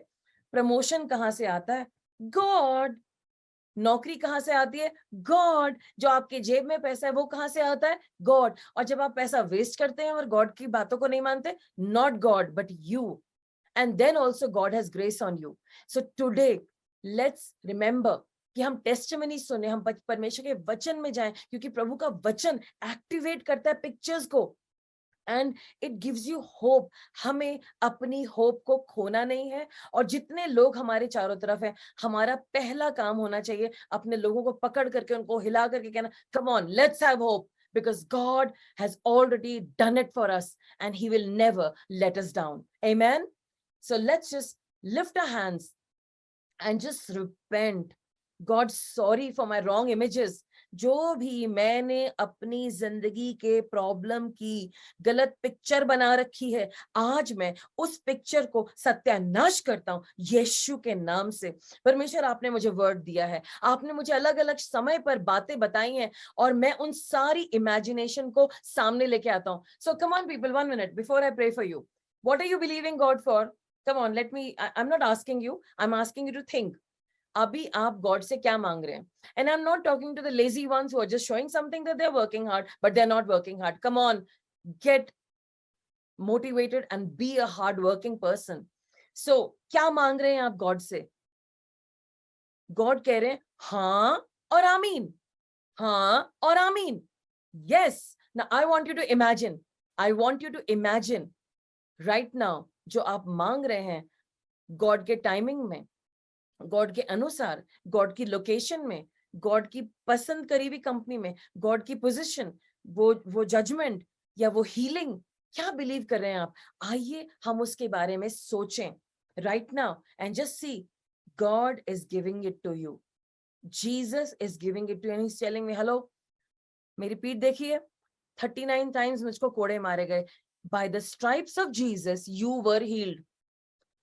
प्रमोशन कहां से आता है? गॉड। नौकरी कहां से आती है? गॉड। जो आपके जेब में पैसा है वो कहां से आता है? गॉड। और जब आप पैसा वेस्ट करते हैं और गॉड की बातों को नहीं मानते, not God but you, and then also God has grace on you. So today let's remember कि हम टेस्टिमनी सुने, हम परमेश्वर के वचन में जाएं, क्योंकि प्रभु का वचन एक्टिवेट करता है पिक्चर्स को, and it gives you hope. हमें अपनी होप को खोना नहीं है, और जितने लोग हमारे चारों तरफ हैं, हमारा पहला काम होना चाहिए अपने लोगों को पकड़ करके, उनको हिला करके कहना, come on, let's have hope, because God has already done it for us and he will never let us down. Amen. So let's just lift our hands and just repent. God, sorry for my wrong images. जो भी मैंने अपनी जिंदगी के प्रॉब्लम की गलत पिक्चर बना रखी है, आज मैं उस पिक्चर को सत्यानाश करता हूं यीशु के नाम से। परमेश्वर, आपने मुझे वर्ड दिया है, आपने मुझे अलग अलग समय पर बातें बताई हैं, और मैं उन सारी इमेजिनेशन को सामने लेके आता हूं। So come on people, 1 minute before I pray for you. What are you believing God for? Come on, let me, I'm not asking you, I'm asking you to think. अभी आप गॉड से क्या मांग रहे हैं? And I am not talking to the lazy ones who are just showing something that they are working hard, but they are not working hard. Come on, get motivated and be a hard working person. So क्या मांग रहे हैं आप गॉड से? गॉड कह रहे हैं हाँ और आमीन, हाँ और आमीन। Yes, now I want you to imagine, I want you to imagine right now, जो आप मांग रहे हैं गॉड के टाइमिंग में, गॉड के अनुसार, गॉड की लोकेशन में, गॉड की पसंद करी हुई कंपनी में, गॉड की पोजीशन, वो जजमेंट या वो हीलिंग, क्या बिलीव कर रहे हैं आप? आइए हम उसके बारे में सोचें right now, and just see, God is giving it to you, Jesus is giving it to you, and he is telling me, hello, मेरी पीठ देखिए, 39 टाइम्स मुझको कोड़े मारे गए, by the stripes of Jesus you were healed,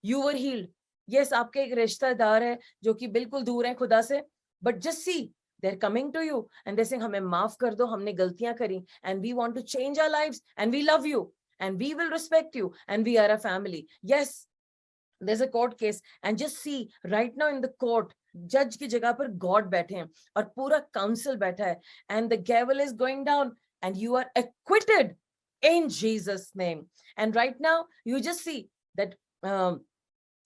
you were healed. Yes, आपके एक रिश्तेदार है जो कि बिल्कुल दूर है खुदा से, but just see, they are coming to you and they saying, हमें माफ कर दो, हमने गलतियां करी, and we want to change our lives, and we love you, and we will respect you, and we are a family. Yes, there is a court case, and just see right now in the court, जज की जगह पर गॉड बैठे हैं और पूरा काउंसिल बैठा है, and the gavel is going down and you are acquitted in Jesus name. And right now you just see that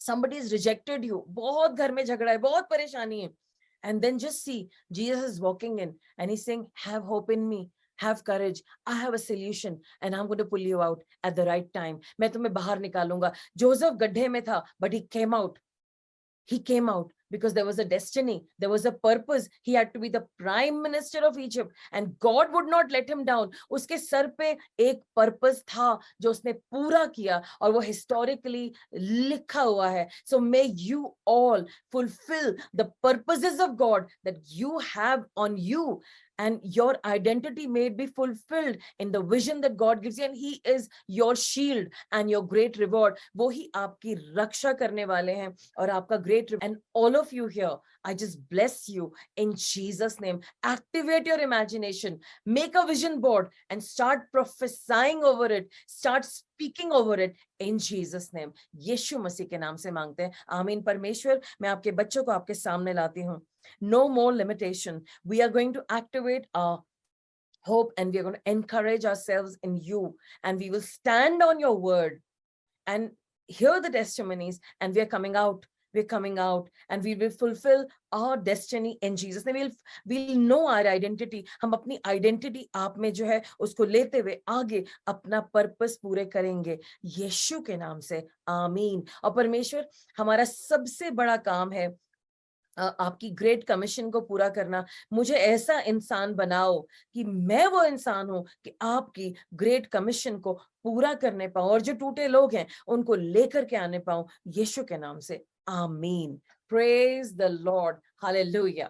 somebody has rejected you, बहुत घर में झगड़ा है, बहुत परेशानी है, and then just see Jesus is walking in and he's saying, have hope in me, have courage, I have a solution and I'm going to pull you out at the right time. मैं तुम्हें बाहर निकालूंगा। जोसेफ गड्ढे में था, but he came out. He came out because there was a destiny, there was a purpose. He had to be the prime minister of Egypt and God would not let him down. उसके सर पे एक purpose था जो उसने पूरा किया, और वो historically लिखा हुआ है। So may you all fulfill the purposes of God that you have on you, and your identity may be fulfilled in the vision that God gives you, and he is your shield and your great reward. वो ही आपकी रक्षा करने वाले हैं और आपका great, and all of you here, I just bless you in Jesus' name. Activate your imagination, make a vision board and start prophesying over it, start speaking over it in Jesus' name. यीशु मसीह के नाम से मांगते हैं, आमीन। परमेश्वर, मैं आपके बच्चों को आपके सामने लाती हूँ। No more limitation. We are going to activate our hope and we are going to encourage ourselves in you, and we will stand on your word and hear the testimonies, and we're coming out and we will fulfill our destiny in Jesus name. We'll know our identity. हम अपनी identity आप में जो है उसको लेते हुए आगे अपना पर्पस पूरे करेंगे यीशु के नाम से, आमीन। और परमेश्वर, हमारा सबसे बड़ा काम है आपकी ग्रेट कमीशन को पूरा करना। मुझे ऐसा इंसान बनाओ कि मैं वो इंसान हूं कि आपकी ग्रेट कमीशन को पूरा करने पाऊं और जो टूटे लोग हैं उनको लेकर के आने पाऊं यीशु के नाम से, आमीन। Praise the Lord, hallelujah.